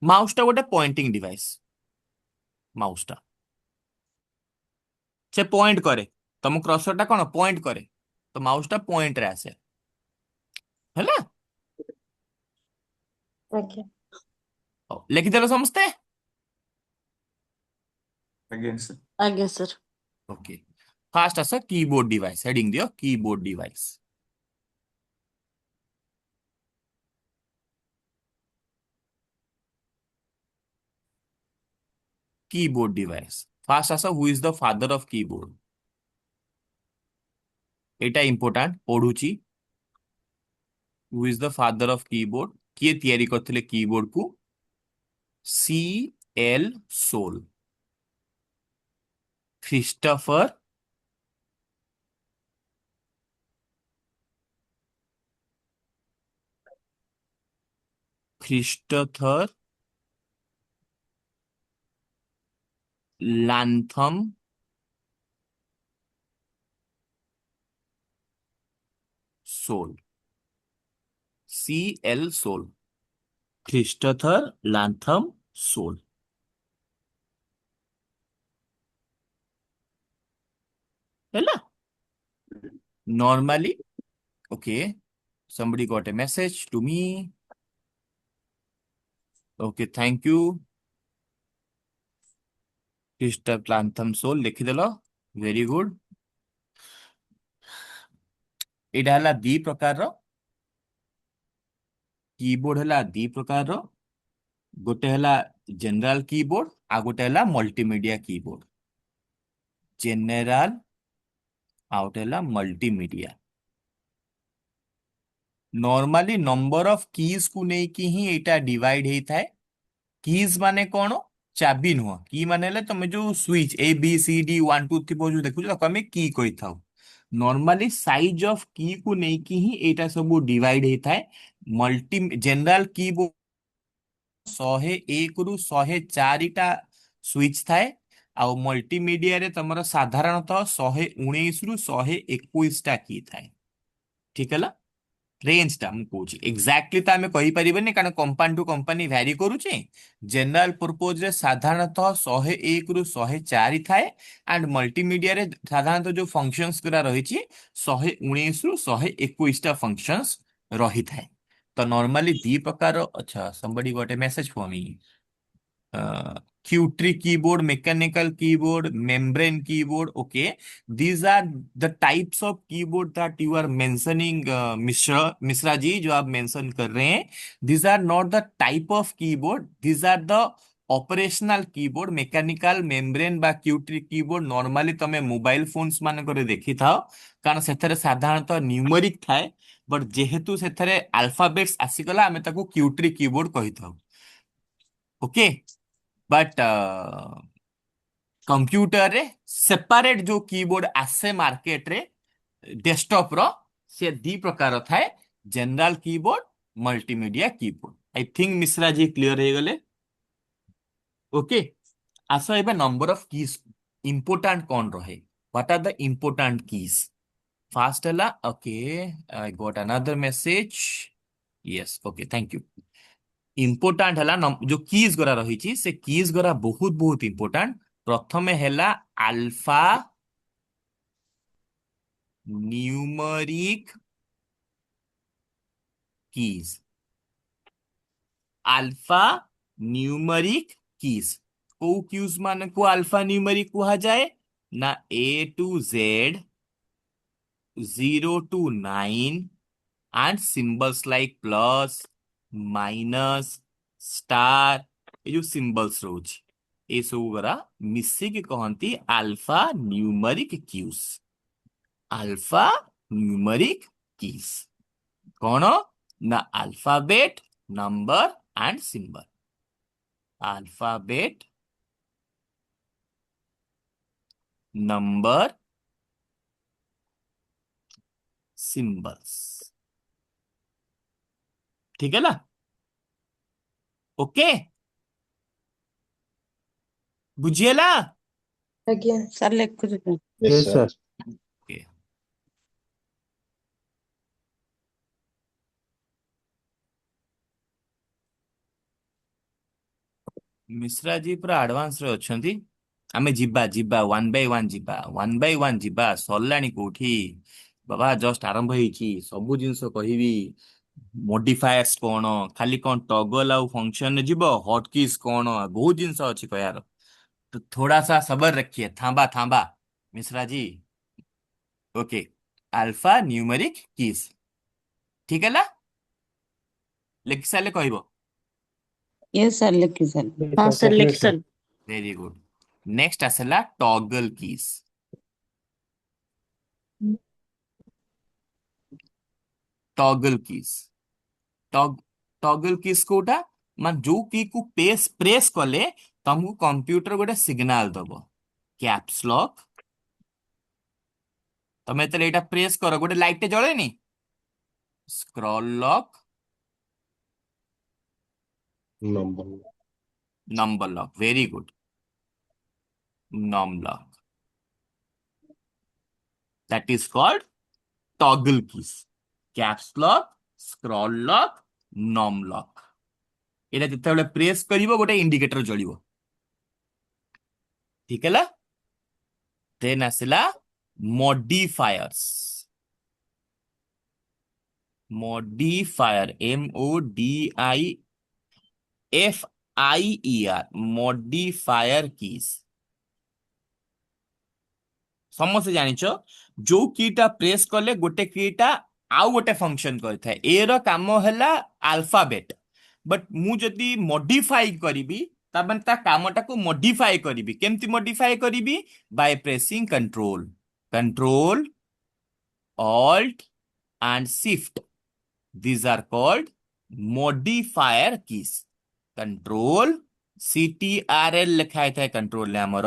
माउस टा गोटे पॉइंटिंग डिवाइस। माउस टा से पॉइंट करे तम क्रसर टा कोन पॉइंट करे तो माउस टा पॉइंट रे आसे हैला। ओके लिखि देलो समस्ते। ଆଜ୍ଞା ସାର୍। ଆଜ୍ଞା ସାର୍। ओके फास्ट आस कीबोर्ड डिवाइस हेडिंग दियो keyboard device. Keyboard device fast आस who is the father of keyboard. एटा इंपोर्टेंट पढुची who is the father of keyboard किए तयारी करथिले कीबोर्ड को C L Sholes Christopher Christopher Latham Sholes C L Sholes Christopher Latham Sholes हैला। Normally, okay, somebody got a message to me. Okay, thank you. Christoph Lantham Soul लिखिदेल very good. एटा हला दी प्रकार रो keyboard हला दी प्रकार रो गोटे हला जनरल कीबोर्ड आ गोटे हला मल्टीमीडिया कीबोर्ड। जनरल आ गोटे हला multimedia. Normally number of keys को नहीं की ही एटा डिवाइड होता है। कीज माने कौन चाबी नुह की माने तुम जो switch A B C D one two three जो देखु आम की कही था। नॉर्मली साइज ऑफ की को लेकिन ही एटा सब डिवाइड होता है। मल्टी जनरल की 101 रु 104 स्विच थाए आउ मल्टीमीडिया रे तुम साधारणतः 119 रु 121 की थाए। ठीक है रेंज टा मु कहूँ एक्जाक्टली तो आम कहीपरिबनी कारण कंपानी टू कंपानी भ्यारी करुचे। जनरल पर्पज रे साधारणतः 101 रु 104 थाए एंड मल्टीमीडिया रे साधारणतः जो फंक्शंस गुरा रही 119 रु 121 फंक्शंस रही थाए। तो नॉर्मली दी प्रकार अच्छा somebody got a message for me. Q-tree keyboard, mechanical keyboard, membrane keyboard. Okay, these are the types of keyboard that you are mentioning, Mishra ji जो आप मेंशन कर रहे हैं। These are not the type of keyboard. These are the operational keyboard mechanical membrane बा क्यूट्री keyboard normally तमे mobile phones मान करे देखि थाओ कारण सेथरे साधारणतः न्यूमेरिक थाए बट जेहेतु सेथरे अल्फाबेट्स आसीगला आमे ताको क्यूट्री कीबोर्ड कहि थाओ। ओके बट कंप्यूटर रे सेपरेट जो कीबोर्ड आसे मार्केट रे डेस्कटॉप रो से दी प्रकार थाए general keyboard multimedia keyboard. I think Mishra ji clear हो गले। ओके आस एबे नंबर ऑफ कीज इंपोर्टेंट कौन रहे what are the important keys fast हला। Okay I got another message yes okay thank you. Important हला जो कीज गरा रही से कीज गरा बहुत बहुत इंपोर्टेंट। प्रथमे हला alpha numeric keys. Alpha numeric keys को क्यूज मान को अल्फा न्यूमेरिक कहा जाए ना A to Z 0 to 9 and symbols like plus minus star ये जो सिंबल्स रोज ये सब गुरा मिसिक कहती alphanumeric keys. Alphanumeric keys कौन ना alphabet number and symbol. Alphabet number symbols. ठीक है ना. ओके बुझिएला. ଆଜ୍ଞା ସାର୍ ଲେଖୁଛୁ Yes, Yes, sir. sir. Okay Mishra ji पूरा आडवांस रे अछंती. आमे जिबा जिबा वन बाय वन जिबा सरलानी कोठी बाबा जस्ट आरंभ ହେଇଛି ସବୁ ଜିନିଷ କହିବି. मॉडिफायर्स कौन खाली कौन टॉगल आउ फंक्शन रे जीवो हॉट कीज कौन बहुत जिनिस अछि कहयार. तो थोड़ा सा सबर रखिए थांबा थांबा Mishra ji. Okay alphanumeric keys ठीक है ना. लिखि साले कहबो. यस ସାର୍ ଲେଖି ସାର୍. Yes, ହଁ sir. ସାର୍ Complete, ଲେଖି sir. Sir. Very good. Next आसला toggle keys. Toggle keys toggle keys कोटा मान जो की को पेस प्रेस कले तुमको कंप्यूटर गोटे सिग्नल दबो. कैप्स लॉक तमे तले एटा प्रेस करो गोटे लाइट जळेनी. Scroll lock Number. Number lock very good. Num lock that is called toggle keys. Caps lock scroll lock num lock एटा जेतेबेले प्रेस करिवो गोटे इंडिकेटर जळिवो. ठीक है. देन आसला modifiers. Modifier MODIFIER modifier keys समस्त जानिछ जो कीटा प्रेस कले गोटे कीटा आउ गोटे फंक्शन करथाय. ए रो काम हैला अल्फाबेट बट मु जदी मॉडिफाई करिबी तबन ता कामटा को मॉडिफाई करिबी. केमती मॉडिफाई करिबी by pressing control alt and shift. These are called modifier keys. Control CTRL लिखा है कंट्रोल आमर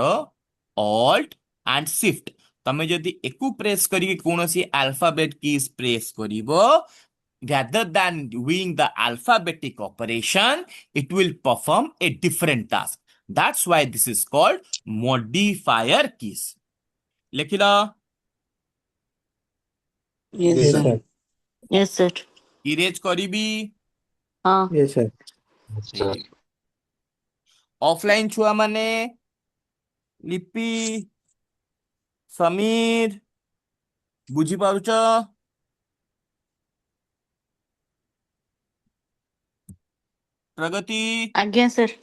Alt and Shift. तमे जदि एकु प्रेस करी कोनोसी अल्फाबेट कीज प्रेस करिवो rather than doing the alphabetic operation it will perform a different task. That's why this is called modifier keys. लिखिला. Yes Yes, sir. sir. Yes sir. Erase करिबी. ହଁ Yes, sir. Yes, sir. Offline छुआ माने लिपि समीर बुझी पारुच. प्रगति ଆଜ୍ଞା sir.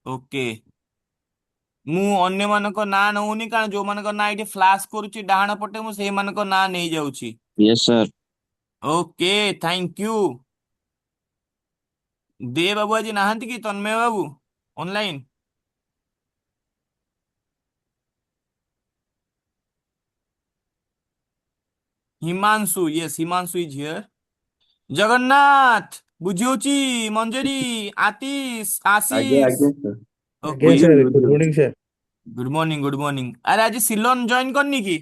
Okay. मु अन्य मानक ना नउनी कारण जो मानक ना इटे फ्लैश करूची डाहाण पटे मु सेही मानक ना नहीं जाउची. Yes sir. Okay thank you. दे बाबू आज नाहंती कि Tanmay babu online. Himanshu yes Himanshu is here. Jagannath बुझियोची मंजरी आतिश आज्ञा आशीष. आज्ञा सर. Okay Again, sir. बुझିଲି, Good ବୁଝିଲି. morning, sir. Good morning good morning. अरे आज सिलोन जॉइन करनी की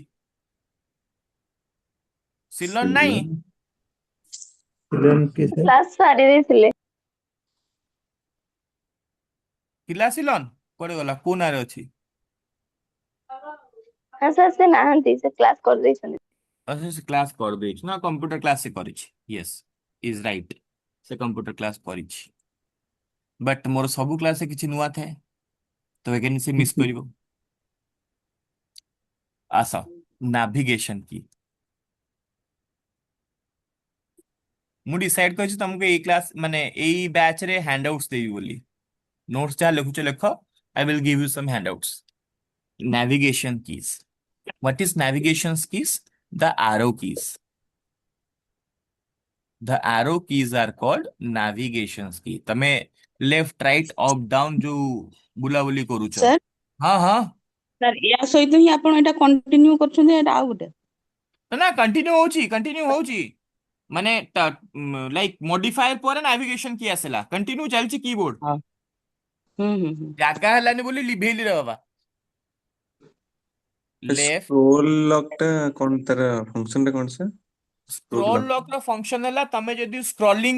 सिलोन नहीं Children, please, sir. କ୍ଲାସ ସାରି ଦେଇଥିଲେ किला सिलोन कुआडे गला को नारे अछि. ହଁ ସାର୍ ସେ ନାହାନ୍ତି ସେ କ୍ଲାସ କରିଦେଇଛନ୍ତି अच्छा से क्लास कर देछ ना कंप्यूटर क्लास से करिछ. यस इज राइट से कंप्यूटर क्लास करिछ बट मोर सब क्लास से किछि नुवा थे तो एगेन से मिस करिवो. आसा नेविगेशन की ମୁଁ ଡିସାଇଡ୍ କରିଛି ତମକୁ ଏଇ କ୍ଲାସ୍ ମାନେ ଏଇ ବ୍ୟାଚ୍ ରେ ହ୍ୟାଣ୍ଡଆଉଟ୍ସ ଦେବି ବୋଲି। ନୋଟ୍ସ ଯାହା ଲେଖୁଛ ଲେଖ। I will give you some handouts. Navigation keys. What is navigation keys? The arrow keys. The arrow keys are called navigation key. तमे लेफ्ट राइट अप डाउन जो बुलाबुली करूଛ। ସାର୍ हाँ हाँ ସାର୍ ୟା ସହିତ ହିଁ ଆପଣ ଏଇଟା କଣ୍ଟିନ୍ୟू କରୁଛନ୍ତି ଏଇଟା ଆଉ ଗୋଟେ ନା କଣ୍ଟିନ୍ୟू ହଉଛି ମାନେ ଲାଇକ୍ ମଡିଫାୟର ପରେ ନାଭିଗେସନ କି ଆସିଲା କଣ୍ଟିନ୍ୟू ଚାଲିଛି କିବୋର୍ଡ ହଁ ହୁଁ ଜାଗା ହେଲାନି ବୋଲି ଲିଭେଇଲି ରେ ବାବା। ଲେଫ୍ଟ ସ୍କ୍ରୋଲ ଲକ୍ ଟା କଣ ତାର ଫଙ୍କସନ ଟା କଣ ସେ ସ୍କ୍ରୋଲ ସ୍କ୍ରୋଲ ଲକ୍ ଲକ୍ ର ଫଙ୍କସନ ହେଲା ତମେ ଯଦି ସ୍କ୍ରଲିଂ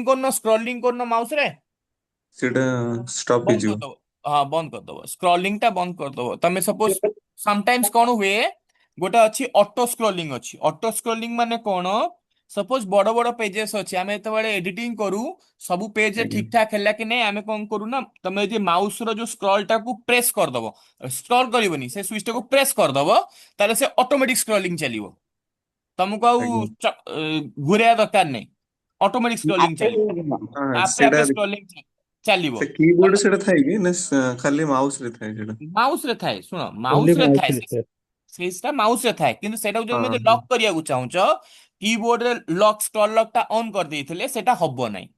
କରୁନ ମାଉସ ରେ ସେଇଟା ଷ୍ଟପ୍ ବନ୍ଦ ହେଇଯିବ। କରିଦବ। ହଁ ବନ୍ଦ କରିଦବ ସ୍କ୍ରଲିଂ ଟା ବନ୍ଦ କରିଦବ। ତମେ ସପୋଜ ସମଟାଇମ୍ସ କଣ ହୁଏ ଗୋଟେ ଅଛି ଅଟୋ ସ୍କ୍ରଲିଂ ଅଛି। ଅଟୋ ସ୍କ୍ରଲିଂ ମାନେ କଣ ସପୋଜ ବଡ ବଡ ପେଜେସ୍ ଅଛି ଆମେ ଯେତେବେଳେ ଏଡିଟିଂ କରୁ ସବୁ ପେଜ ଆଜ୍ଞା ଠିକ ଠାକ ହେଲା କି ନାଇଁ ଆମେ କଣ କରୁ ନା ତମେ ଯଦି ମାଉସ ର ଯୋଉ ସ୍କ୍ରଲ ଟାକୁ ପ୍ରେସ କରିଦବ ସ୍କ୍ରଲ କରିବନି ସେ ସୁଇଚ ଟାକୁ ପ୍ରେସ କରିଦବ ତାହେଲେ ସେ ଅଟୋମେଟିକ ସ୍କ୍ରଲିଂ ଚାଲିବ। ତମକୁ ଆଉ ଆଜ୍ଞା ଘୁରେଇବା ଦରକାର ନାହିଁ ଅଟୋମେଟିକ ସ୍କ୍ରଲିଂ ଚାଲିବ। ହଁ ଆପେ ସେଇଟା ଆପେ ସ୍କ୍ରଲିଂ ଚାଲିବ। ସେ କିବୋର୍ଡ ସେଇଟା ଥାଏ କି ନା ଖାଲି ମାଉସ ରେ ଥାଏ ସେଇଟା? ମାଉସ ରେ ଥାଏ ଶୁଣ ଓନ୍ଲି ମାଉସ ରେ ଥାଏ ମାଉସରେ ସାର୍। ସେଇଟା ମାଉସ ରେ ଥାଏ କିନ୍ତୁ ସେଟାକୁ ହଁ ଯଦି ହଁ ଲକ୍ କରିବାକୁ ଚାହୁଁଛ କିବୋର୍ଡ ରେ ଲକ୍ ସ୍କ୍ରଲ୍ ଲକ୍ ଟା ଅନ୍ କରିଦେଇଥିଲେ ସେଟା ହବ ନାହିଁ।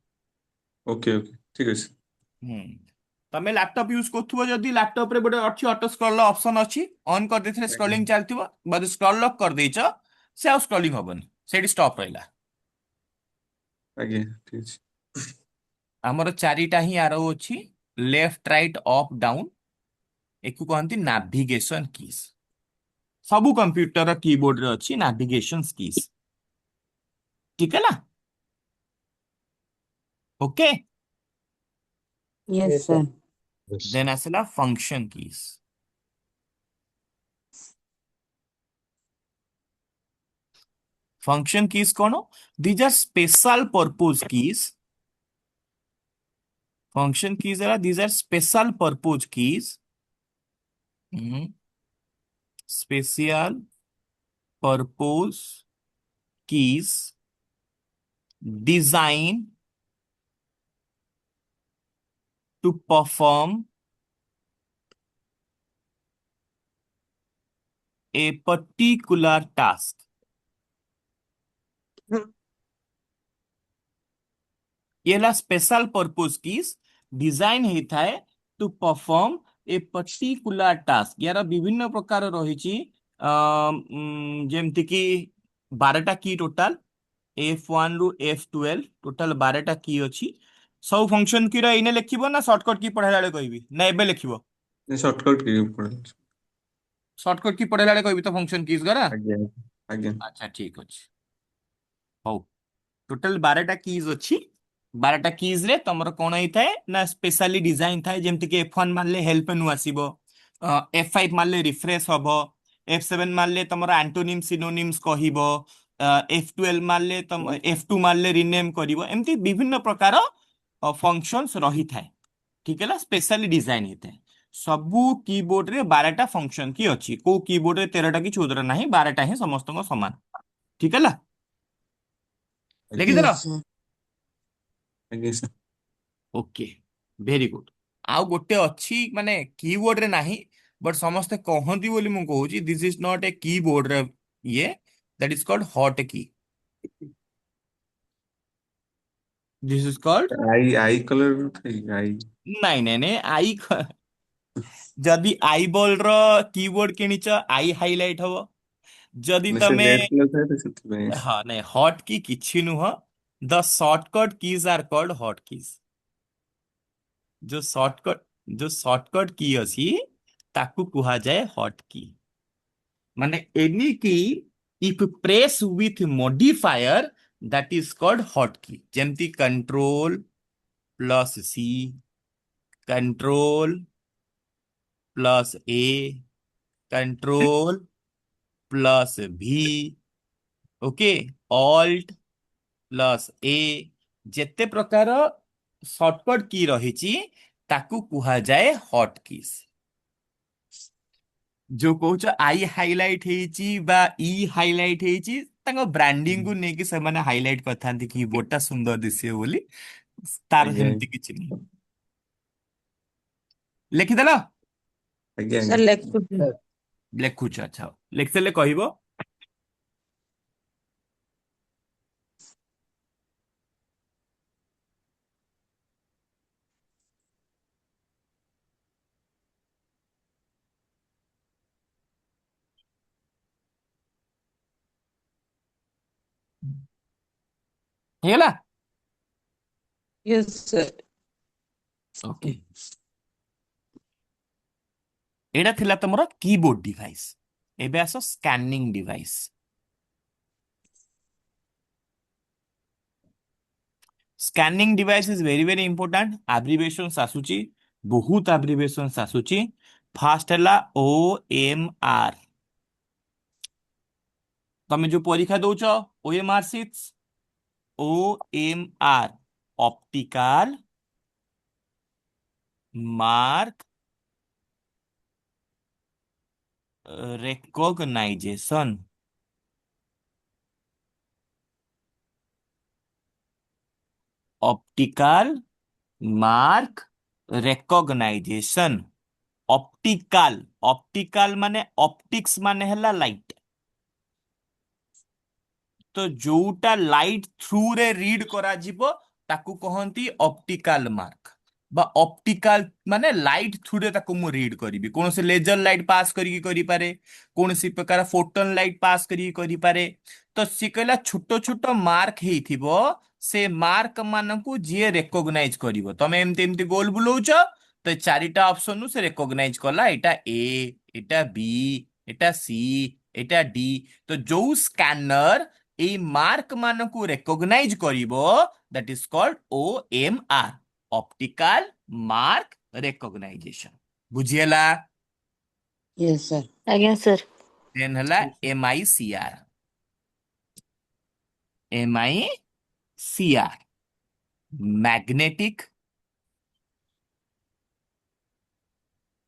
ଓକେ ଓକେ ଠିକ ଅଛି। ହୁଁ ତମେ ଲାପଟପ୍ ୟୁଜ କରୁଥିବ ଯଦି ଲାପଟପ ରେ ଗୋଟେ ଅଛି ଅଟୋ ସ୍କ୍ରଲ୍ ଅପସନ ଅଛି ଅନ୍ କରିଦେଇଥିଲେ ଆଜ୍ଞା ସ୍କ୍ରଲିଂ ଚାଲିଥିବ ଯଦି ସ୍କ୍ରଲ୍ ଲକ୍ କରିଦେଇଛ ସେ ଆଉ ସ୍କ୍ରଲିଂ ହବନି ସେଇଠି ଷ୍ଟପ୍ ରହିଲା। ଆଜ୍ଞା ଠିକ ଅଛି। ଆମର ଚାରିଟା ହିଁ ଆରୋ ଅଛି ଲେଫ୍ଟ ରାଇଟ୍ ଅପ୍ ଡାଉନ୍ ଏକୁ କହନ୍ତି ନାଭିଗେସନ କିସ୍। ସବୁ कंप्यूटर कीबोर्ड रे अच्छी नेविगेशन कीज। ठीक है ना okay. Yes Yes, sir. Sir Yes. Then आसला फंक्शन कीज। फंक्शन कीज कौन these are special purpose keys. Function keys है these are special purpose keys. Special purpose keys design to perform a particular task। ये ला special purpose keys design होता है to perform a particular task. यार विभिन्न प्रकार रही जेमती कि 12टा की टोटाल F1 रु F12 टोटाल 12टा की अच्छी सब फंक्शन की इने लिखिबो ना शॉर्टकट की पढ़ाइला बेले कहबी ना एबे लिखिबो। शॉर्टकट की पड़े। शॉर्टकट की पढ़ाइला बेले कहबी तो फंक्शन कीज गरा। आज्ञा आज्ञा अच्छा ठीक अछि हौ टोटाल 12टा कीज अच्छी 12टा कीज रे तमर कोन होइथाय ना स्पेशली डिजाइन थाए जेमति कि F1 मारले हेल्प मेनू आसीबो F5 मारले रिफ्रेश हबो F7 मारले तमर एंटोनिम सिनोनिम्स कहिबो F12 मारले तम F2 मारले रीनेम करिवो एमति विभिन्न प्रकार फंक्शंस रही थाए। ठीक है ना स्पेशली डिजाइन होता है। सबू कीबोर्ड रे 12टा फंक्शन की अच्छी को कीबोर्ड रे 13टा कि 14टा नहीं 12टा ही समस्त समान। ठीक है ना आज्ञा लिखिदेल ୟେସ୍ ସାର୍ आज्ञा सर। Okay very good. आउ गोटे अच्छी माने कीबोर्ड रे नाही बट समस्ते कहंती बोली मु कहूची this is not a keyboard रे ये that is called hot key. This is called I I colour थे आई नहीं आई जदि आई बॉल रो कीबोर्ड किनिच आई हाइलाइट हबो जदि में से तमे रेड कलर थे तो ସେଥିପାଇଁ हाँ नहीं हॉट की किछि नुह the shortcut keys are called hot keys. जो शॉर्टकट जो शॉर्टकट की अछि ताकू कुहा जाए हॉट की माने any key if press with modifier that is called hot key जेमती control plus C control plus A control plus B okay alt plus A जेते प्रकार शॉर्टकट की रही ताकू कुहा जाए हॉट कीज। जो कौच आई हाइलाइट हेची बा ई हाइलाइट हेची ତାଙ୍କ ବ୍ରାଣ୍ଡିଂ କୁ ନେଇକି ସେମାନେ ହାଇଲାଇଟ କରିଥାନ୍ତି କିବୋର୍ଡ ଟା ସୁନ୍ଦର ଦିଶିବ ବୋଲି। ତାର ଆଜ୍ଞା ସେମିତି କିଛି ନାହିଁ। ଲେଖିଦେଲ? ଆଜ୍ଞା ସାର୍ ଆଜ୍ଞା ଲେଖୁଛି। ସାର୍ ଲେଖୁଛ, ଆଚ୍ଛା ହଉ। ଲେଖିଦେଲେ କହିବ। ହେଇଗଲା? Yes sir. ଓକେ, ଏଇଟା ଥିଲା ତମର କିବୋର୍ଡ ଡିଭାଇସ। ଏବେ ଆସ scanning device. Scanning device is very very important. Abbreviations ଆସୁଛି, ବହୁତ ଆବ୍ରିଭିଏସନ୍स ଆସୁଛି। ଫାଷ୍ଟ ହେଲା ଓ ଏମ ଆର। ତମେ ଯୋଉ ପରୀକ୍ଷା ଦଉଛ OMR sheets, OMR optical mark recognisation. Optical mark recognisation. Optical, optical माने ऑप्टिक्स माने हला लाइट। तो जोटा लाइट थ्रू रे रीड करा जिवो ताकू कहंती ऑप्टिकल मार्क। बा ऑप्टिकल माने लाइट थ्रू रे ताकू मु रीड करिवि। कौन से लेजर लाइट पास करी करी पारे, कौन सी प्रकार फोटोन लाइट पास करी पारे। तो सी कहला छोटो छोटो मार्क हेइथिबो, से मार्क मानकू जे रेकग्नाइज करिवो। तमे एमते एमते गोल बुलौछ, तो चारिटा ऑप्शन नु से रेकग्नाइज कला एटा ए, एटा बी, एटा सी, एटा डी। तो जो स्कैनर এই মার্ক মানকু রেকগনাইজ করিব, that is called OMR, optical mark recognisation. বুঝিয়েলা? ୟେସ୍ ସାର୍। ଆଜ୍ଞା ସାର୍। দেন হলা MICR। MICR magnetic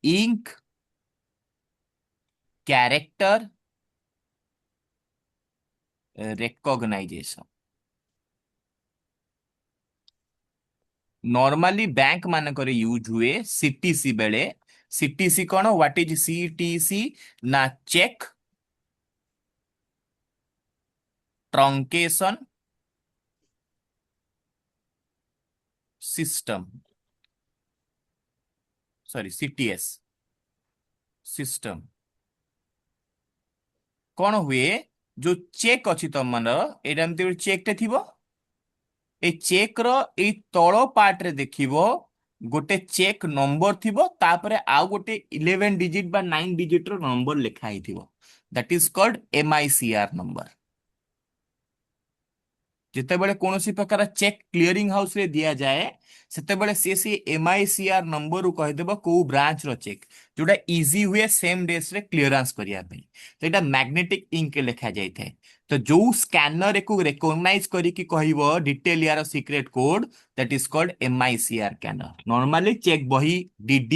ink character recognisation. Normally bank मानकरे यूज हुए CTC बेले। CTC कौन, व्हाट इज CTC ना, cheque truncation system, sorry CTS system. कौन हुए जो चेक अच्छी तुम मन एटा एमती चेक टे थिबो। ए चेक रो ए तଳ पार्ट रे देखिबो गोटे चेक नंबर थिबो, तापरे आउ गोटे 11 डिजिट बा 9 डिजिट रो नंबर लिखा हिथिबो, that is called MICR number. जितेबले कौनसी प्रकार चेक क्लियरिंग हाउस रे दिया जाए, सेतेबले सी MICR नंबर रू कह देबो को ब्रांच रो चेक, जोटा इजी हुए सेम डेज रे क्लियरेंस करिया पे। तो एटा मैग्नेटिक इंक के लिखा जाय थे। तो जो स्कैनर एको रिकॉग्नाइज करी कि कहइबो डिटेल यार secret code, that is called MICR scanner. Normally cheque बही DD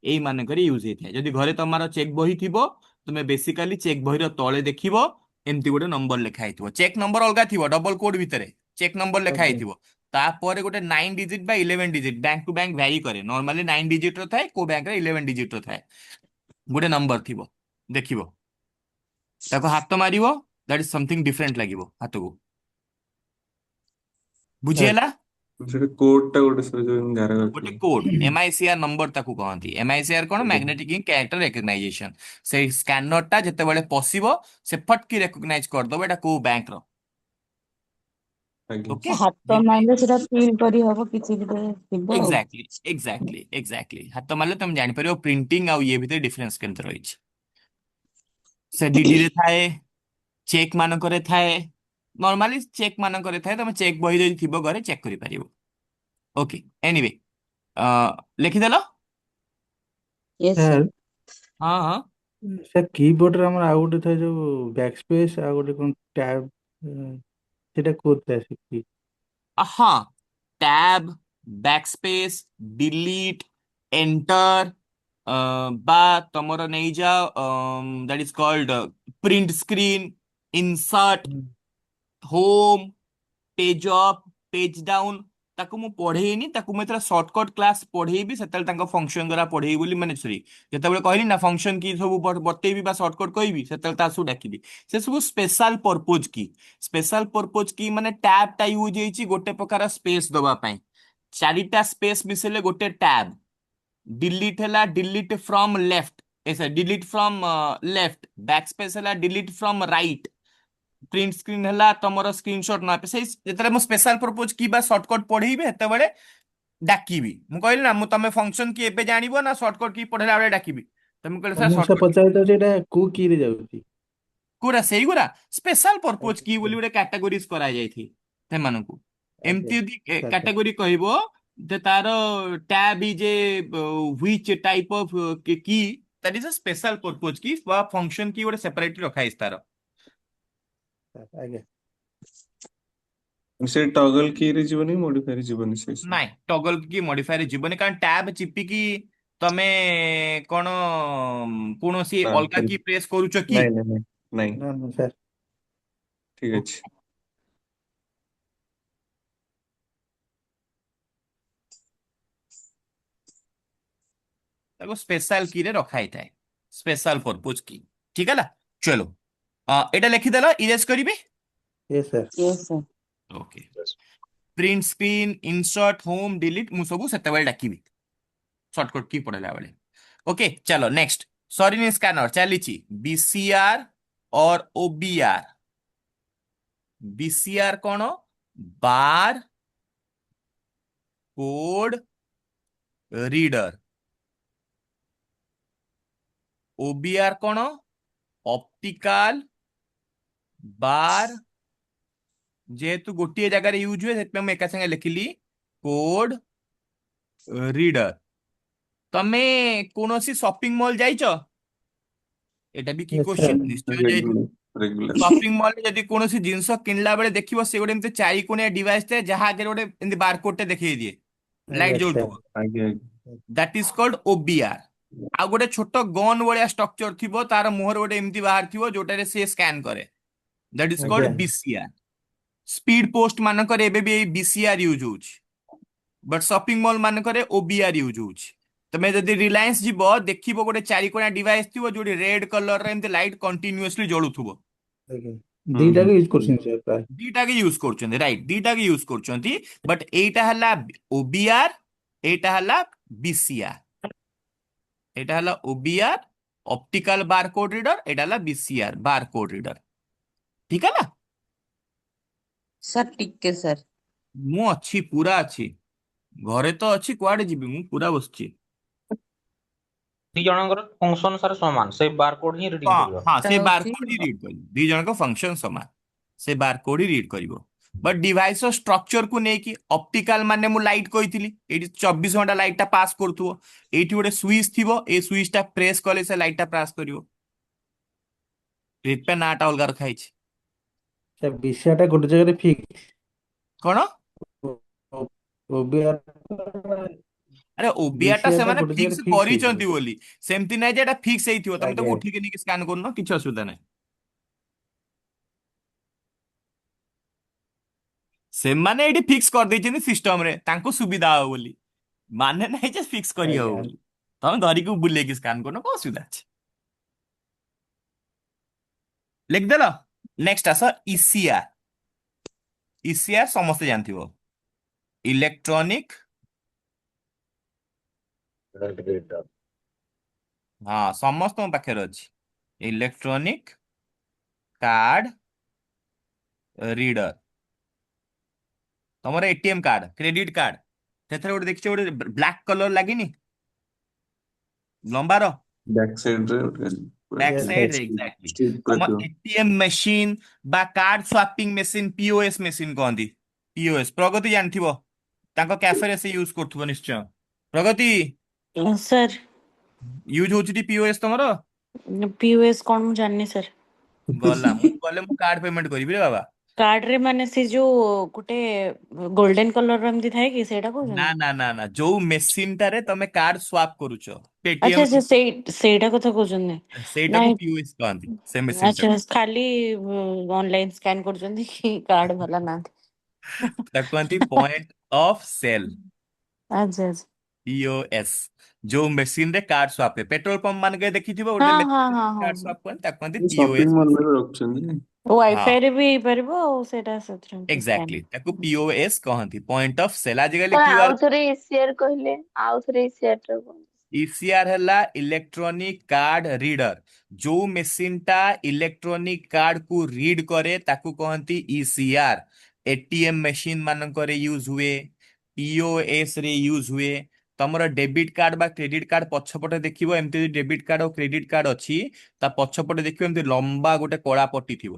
एई माने करी यूज हेथे। जदि घरे तमारो चेक बही थिबो, तुमे बेसिकली चेक बही रो तळे देखिबो एमती गोटे नंबर लिखा हिथिबो। चेक नंबर अलगा थिबो, डबल कोड भितरे चेक नंबर लिखा ओके हिथिबो। तापर गोटे 9 डिजिट बा 11 digit, bank to bank vary करे। नॉर्मली 9 डिजिट रो थाए, को बैंक रे 11 डिजिट रो थाए। गोटे नंबर थिबो, देखिबो ताको हाथ मारिबो, दैट इज समथिंग डिफरेंट लागिबो हाथ को। ସାର୍ बुझिएला? ସେଟା କୋଡ ଟା ଗୋଟେ ସହିତ ଗାର गोटे କରିଥିଲି। कोड MICR नंबर ताकू कहंती। MICR कोन, ଆଜ୍ଞା मैग्नेटिक इंक कैरेक्टर रिकॉग्नाइजेशन। से स्कैनर टा जेतेबेले पसिबो, से फटकी रिकॉग्नाइज कर दबो एटा को बैंक रो। ଆଜ୍ଞା ओके, ହାତ ମାରିଲେ ସେଟା ଫିଲ୍ କରି ହବ କିଛି ଗୋଟେ ଥିବ ଆଉ। Exactly exactly exactly. हाथ मारले तुम जानि परिबो प्रिंटिंग आ ये भितर डिफरेंस केमते रहिछ। से DD रे थाए, चेक मानकरे थाए। नॉर्मली चेक मानकरे थाए, तुम चेक बही जदि थिबो घरे चेक करि परिबो। ओके, एनीवे लिखि देलो? Yes sir. ସାର୍ हाँ हाँ। ସାର୍ କିବୋର୍ଡରେ ଆମର ଆଉ ଗୋଟେ ଥାଏ ଯୋଉ ବ୍ୟାକ୍ ସ୍ପେସ୍ ଆଉ ଗୋଟେ କଣ ଟ୍ୟାବ୍, ସେଇଟା କୋଉଥିରେ ଆସେ କି? हाँ, टैब, बैकस्पेस, डिलीट, एंटर, बा तमर नहीं जाओ, that is called print screen, insert, home page up page down ताकू मु पढ़ेइनी ताकू मैं थोड़ा शॉर्टकट क्लास पढ़ेइबी सेतेल तांको फंक्शन द्वारा पढ़ेइबी बोली माने सॉरी जेतेबेले कहली ना फंक्शन की सब बतेइबी बा शॉर्टकट कहबी सेतेल तासु डाकिबी से सब स्पेशल पर्पज की माने टैब टा यूज हेची गोटे प्रकार स्पेस दबा पई चारिटा स्पेस मिसेले गोटे टैब डिलीट हैला डिलीट फ्रॉम लेफ्ट ऐसा delete from left backspace हैला delete from right print screen हैला तमरो स्क्रीनशॉट ना पे से जेतले मो स्पेशल पर्पज की बा शॉर्टकट पढेइबे हेतेबेले डाकिबी मु कहली ना मु तमे फंक्शन की एबे जानिबो ना शॉर्टकट की पढेला बेले डाकिबी तमे कहले सर ମୁଁ ସେ शॉर्टकट ପଚାରିଥାଉଛି ଏଇଟା କୋଉ କିରେ ଯାଉଛି? कोरा सेही गुरा स्पेशल पर्पज की ଆଚ୍ଛା बोली गोटे कैटेगोरीज करा जायथि सेमानकु ଆଜ୍ଞା एमती यदि ଆଚ୍ଛା कैटेगोरी कहबो जे तार tab is a which type of key that is a special purpose key वा फंक्शन की गोटे सेपरेटली रखा इस तार ଆଜ୍ଞା ସେ ଟଗଲ key ରେ ଯିବନି ମଡିଫାଏ ରେ ଯିବନି ସେ ସବୁ। ନାଇଁ ଟଗଲ की मॉडिफायर जीवनी कारण टैब चिपिकी तमे कोन कौनसी ନା अलगा की प्रेस करूछ की ନାଇଁ ନାଇଁ ନାଇଁ ନାଇଁ ନା ନା ସାର୍ ଠିକ ଅଛି। ताको स्पेशल की रे रखा ही थाए स्पेशल पर्पज की ठीक है ला चलो एटा लिखि देला इरेज करिवे ଏ sir yes sir okay print screen insert home delete मु सबु सेतेबेले डाकिबी शॉर्टकट की पड़ेला बेले ओके चलो नेक्स्ट सॉरी स्कैनर चलीची बीसीआर और ओबीआर बीसीआर कौन बार कोड रीडर ओबीआर कौन ऑप्टिकल बार जेहेतु गोटे जगह यूज हुए से एका संगे लिखिली कोड रीडर तमे कौनसी शॉपिंग मॉल जाइच एटा भी की ଏ क्वेश्चन ସାର୍ निश्चय जाइथिबो ରେଗୁଲାର ରେଗୁଲାର शॉपिंग मॉल जदि कौनसी जिनस किनला बेले देखिबो से गोटे एमते चारि कोनिया डिवाइस थे जहा आगे गोटे एमती बारकोड टे देखै दिए लाइट ଆଜ୍ଞା ସାର୍ जळुथबो ଆଜ୍ଞା दैट इज कॉल्ड ओबीआर आ गोटे छोट गन वलिया स्ट्रक्चर थिबो तार मुहर गोटे एमती बाहर थिबो जोटारे से स्कैन करे दैट इज ଆଜ୍ଞା कॉल्ड बीसीआर स्पीड पोस्ट मानकर एबे भी बीसीआर यूज होउछ बट शॉपिंग मॉल मानकर ओबीआर यूज होउछ तमे जदि रिलायंस जीव देखिबो गोटे चारि कोनिया डिवाइस थिबो जोडी रेड कलर रे एमती लाइट कंटीन्यूअसली जळुथबो ଆଜ୍ଞା ହୁଁ ଦିଟାକୁ ହୁଁ ୟୁଜ୍ କରୁଛନ୍ତି ସାର୍ ପ୍ରାୟ दीटा के यूज करछन्ती राइट दीटा के यूज करछन्ती बट एटा हला ओबीआर एटा हला बीसीआर एटा हला ओबीआर ऑप्टिकल बारकोड रीडर एटा हला बीसीआर बारकोड रीडर ठीक है ना सर टिके सर मु अच्छी पूरा अच्छी घरे तो अच्छी कुआडे जीबी मु पूरा बसची ଦି ଜଣଙ୍କର ଫଙ୍କସନ ସାର ସମାନ ସେଇ ବାରକୋଡ ହିଁ ରିଡିଂ हाँ କରିବ। हाँ ତା से ହଉଛି बारकोड ही रीड करिवो दी जण को फंक्शन समान से बारकोड ही रीड करिवो बट डिवाइस स्ट्रक्चर को नेकी ऑप्टिकल माने मु लाइट कहितली एटी 24 घंटा लाइट टा पास करथुवो एटी गोटे स्विच थिवो ए स्विच टा प्रेस कले से लाइट टा पास करिवो रिपे नाटा अलगा रखा ହେଇଛି ସାର୍ ବିଷୟଟା ଗୋଟେ ଜାଗାରେ ଫିକ୍ସ कौन ଓବିଆର अरे ओबीआर टा ବିଷୟଟା ସେମାନେ ଗୋଟେ ଜାଗାରେ फिक्स ଫିକ୍ସ ହେଇଯିବ କରିचंती बोली सेमती नाही जे एटा फिक्स हेइथिवो तमे तो ଆଜ୍ଞା उठिके नेकी स्कैन करनो किछ असुविधा नाही ସେମାନେ ଏଠି ଫିକ୍ସ କରିଦେଇଛନ୍ତି ସିଷ୍ଟମ ରେ ତାଙ୍କୁ ସୁବିଧା ହବ ବୋଲି ମାନେ ନାହିଁ ଯେ ଫିକ୍ସ କରି ହବ ଆଜ୍ଞା ବୋଲି ତମେ ଧରିକି ବୁଲେଇକି ସ୍କାନ କରୁନ କଣ ଅସୁବିଧା ଅଛି ଲେଖିଦେଲ ନେକ୍ସଟ ଆସ ଇସିଆର ଇସିଆର ସମସ୍ତେ ଜାଣିଥିବ ଇଲେକ୍ଟ୍ରୋନିକ ହଁ ସମସ୍ତଙ୍କ ପାଖରେ ଅଛି ଇଲେକ୍ଟ୍ରୋନିକ कार्ड रीडर तमर एटीएम कार्ड क्रेडिट कार्ड सेथरे गोटे देखिछ गोटे ब्लैक कलर लागिनी लंबार ବ୍ୟାକ୍ ସାଇଡରେ बैक Yes, साइड yes. रे एग्जैक्टली ଷ୍ଟିକ୍ तम କରିଥିବ। एटीएम मशीन बा card swapping machine POS machine कहंदी पीओएस प्रगति जानथिबो तांको कैफे रे से यूज करथुबो निश्चय प्रगति सर यूज होछि पीओएस तमरो पीओएस कौन मु जाननी सर गला मु कहले मु कार्ड पेमेंट करिबि रे बाबा कार्ड रे माने से जो गोटे गोल्डन कलर ର ଏମିତି ଥାଏ କି ସେଇଟା ନା କହୁଛନ୍ତି? ନା ନା ନା, ଯୋଉ ମେସିନ ଟାରେ ତମେ କାର୍ଡ ସ୍ୱାପ କରୁଛ, ଆଚ୍ଛା ପେଟିଏମ ଆଚ୍ଛା ସେଇଟା କଥା କହୁଛନ୍ତି। ସେଇଟାକୁ ନାଇଁ ପିଓଏସ କହନ୍ତି, ସେ ମେସିନ ଆଚ୍ଛା ଟାକୁ। ଖାଲି ଅନଲାଇନ ସ୍କାନ କରୁଛନ୍ତି କି କାର୍ଡ ବାଲା ନାହାନ୍ତି। ତାକୁ କହନ୍ତି ପଏଣ୍ଟ ଅଫ ସେଲ, ଆଚ୍ଛା ଆଚ୍ଛା ପିଓଏସ। ଯୋଉ ମେସିନ ରେ କାର୍ଡ ସ୍ୱାପ ହୁଏ, ପେଟ୍ରୋଲ ପମ୍ପ ମାନଙ୍କରେ ଦେଖିଥିବ ଗୋଟେ ହଁ ହଁ ମେସିନ ହଁ କାର୍ଡ ହଁ। ସ୍ୱାପ କରନ୍ତି, ତାକୁ କହନ୍ତି ସପିଂ ପିଓଏସ ମଲ୍ ମେସିନ। ରେ ରଖୁଛନ୍ତି। ହଁ ୱାଇଫାଇ ରେ ବି ହେଇପାରିବ ଆଉ ସେଇଟା ସେଥିରେ ଏକ୍ଜାକ୍ଟଲି, ତାକୁ ସ୍କାନ। ପିଓଏସ କହନ୍ତି, ପଏଣ୍ଟ ଅଫ ସେଲ। ଆଜିକାଲି ତ ଆଉ କ୍ୟୁଆର ଥରେ ଇସିଆର କହିଲେ, ଆଉ ଥରେ ଇସିଆର ଟା କୁହନ୍ତୁ। ଇସିଆର ହେଲା ଇଲେକ୍ଟ୍ରୋନିକ କାର୍ଡ ରିଡର। ଯୋଉ ମେସିନ ଟା ଇଲେକ୍ଟ୍ରୋନିକ କାର୍ଡ କୁ ରିଡ କରେ ତାକୁ କହନ୍ତି ଇସିଆର। ଏଟିଏମ ମେସିନ ମାନଙ୍କରେ ୟୁଜ ହୁଏ, ପିଓଏସ ରେ ୟୁଜ ହୁଏ। ତମର ଡେବିଟ କାର୍ଡ ବା କ୍ରେଡିଟ କାର୍ଡ ପଛପଟେ ଦେଖିବ, ଏମିତି ଡେବିଟ କାର୍ଡ ଆଉ କ୍ରେଡିଟ କାର୍ଡ ଅଛି, ତା ପଛପଟେ ଦେଖିବ ଏମିତି ଲମ୍ବା ଗୋଟେ କଳା ପଟି ଥିବ।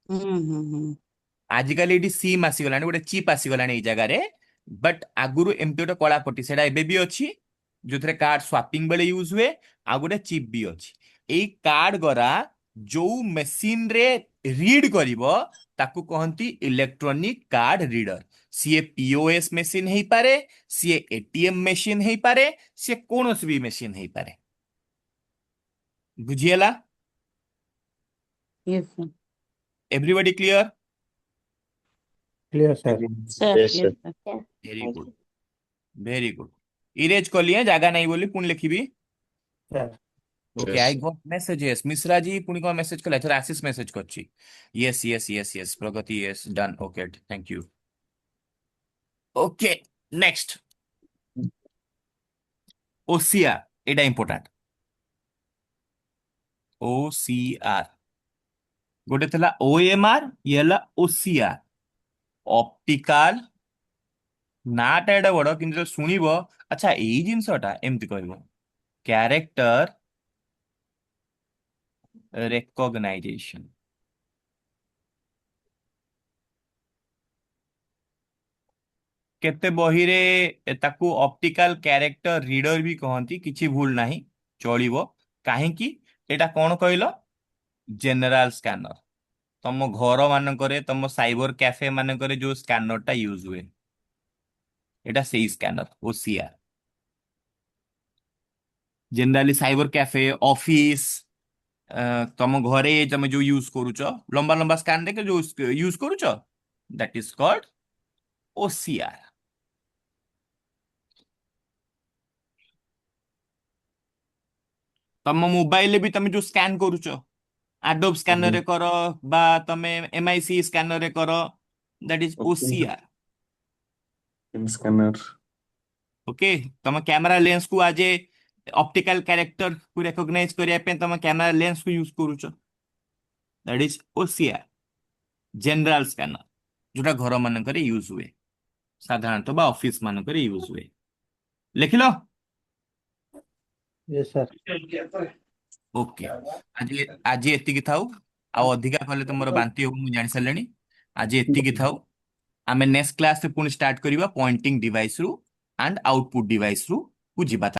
ହୁଁ। ଆଜିକାଲି ଏଠି ସିମ୍ ଆସିଗଲାଣି, ଗୋଟେ ଚିପ୍ ଆସିଗଲାଣି ଏଇ ଜାଗାରେ, ବଟ୍ ଆଗରୁ ଏମିତି ଗୋଟେ କଳା ପଟି ସେଟା ଏବେ ବି ଅଛି, ଯୋଉଥିରେ କାର୍ଡ ସ୍ୱାପିଂ ବେଳେ ୟୁଜ ହୁଏ। ଆଉ ଗୋଟେ ଚିପ୍ ବି ଅଛି। ଏଇ କାର୍ଡ ଗରା ଯୋଉ ମେସିନ ରେ ରିଡ କରିବ ତାକୁ କହନ୍ତି ଇଲେକ୍ଟ୍ରୋନିକ କାର୍ଡ ରିଡର। ସିଏ ପିଓଏସ ମେସିନ ହେଇପାରେ, ସିଏ ଏଟିଏମ ମେସିନ ହେଇପାରେ, ସିଏ କୌଣସି ବି ମେସିନ ହେଇପାରେ। ବୁଝିହେଲା? Yes everybody clear? Clear sir. ଆଜ୍ଞା। sir, Yes, yes sir. sir. Yeah, very thank good, you. Very good. Erase କଲି ଜାଗା ନାହିଁ ବୋଲି, ପୁଣି ଲେଖିବି। Sir okay, Yes, I sir. Got messages. Mishra ji पुणी कौन मेसेज कला? एथर आशीष मेसेज करछि। Yes yes yes yes, Pragati yes, done, okay, thank you. Okay, next OCR, एटा इंपोर्टेंट। ओसीआर गोटे थला ओएमआर, ये हला ओसीआर। ऑप्टिकल नाटा एटा बड़ किंतु सुनिबो, अच्छा एई जिंसटा एमति कहबो, कैरेक्टर रिकॉग्नाइजेशन। केते बहिरे ताकू ऑप्टिकल कैरेक्टर रीडर भी कहती, किछि भूल नाही, चलिबो। काहेकि एटा कोन कहलो? General scanner. तम घर मानकरे, तम साइबर कैफे मानकरे जो स्कैनर टा यूज हुए, एटा सेई scanner OCR. Generally cyber cafe, office, तम घरे तमे जो यूज करूच, लंबा लंबा स्कैन देके जो यूज करूच, दैट इज कॉल्ड ओसीआर। तम मोबाइल भी तमे जो स्कैन करूच, एडोब स्कैनर ଆଜ୍ଞା। रे करो, बा तमे एमआईसी स्कैनर रे करो, that is okay. OCR. Scanner. Okay, तम कैमरा लेंस को आज ऑप्टिकल कैरेक्टर को रिकॉग्नाइज करिया पे तम कैमरा लेंस को यूज करूच, that is OCR. General scanner जोटा घर मानकरे यूज हुए, साधारणतः बा ऑफिस मानकरे यूज हुए। लिखिलो? Yes sir. ओके, आज आज एतिकी थाउ। आउ अधिका कले तुमर बांती हो मु जानि सारलेनी। आज एतिकी थाउ। आमे नेक्स्ट क्लास रे पुणी स्टार्ट करिबा पॉइंटिंग डिवाइस रु एंड आउटपुट डिवाइस रु बुझिबा।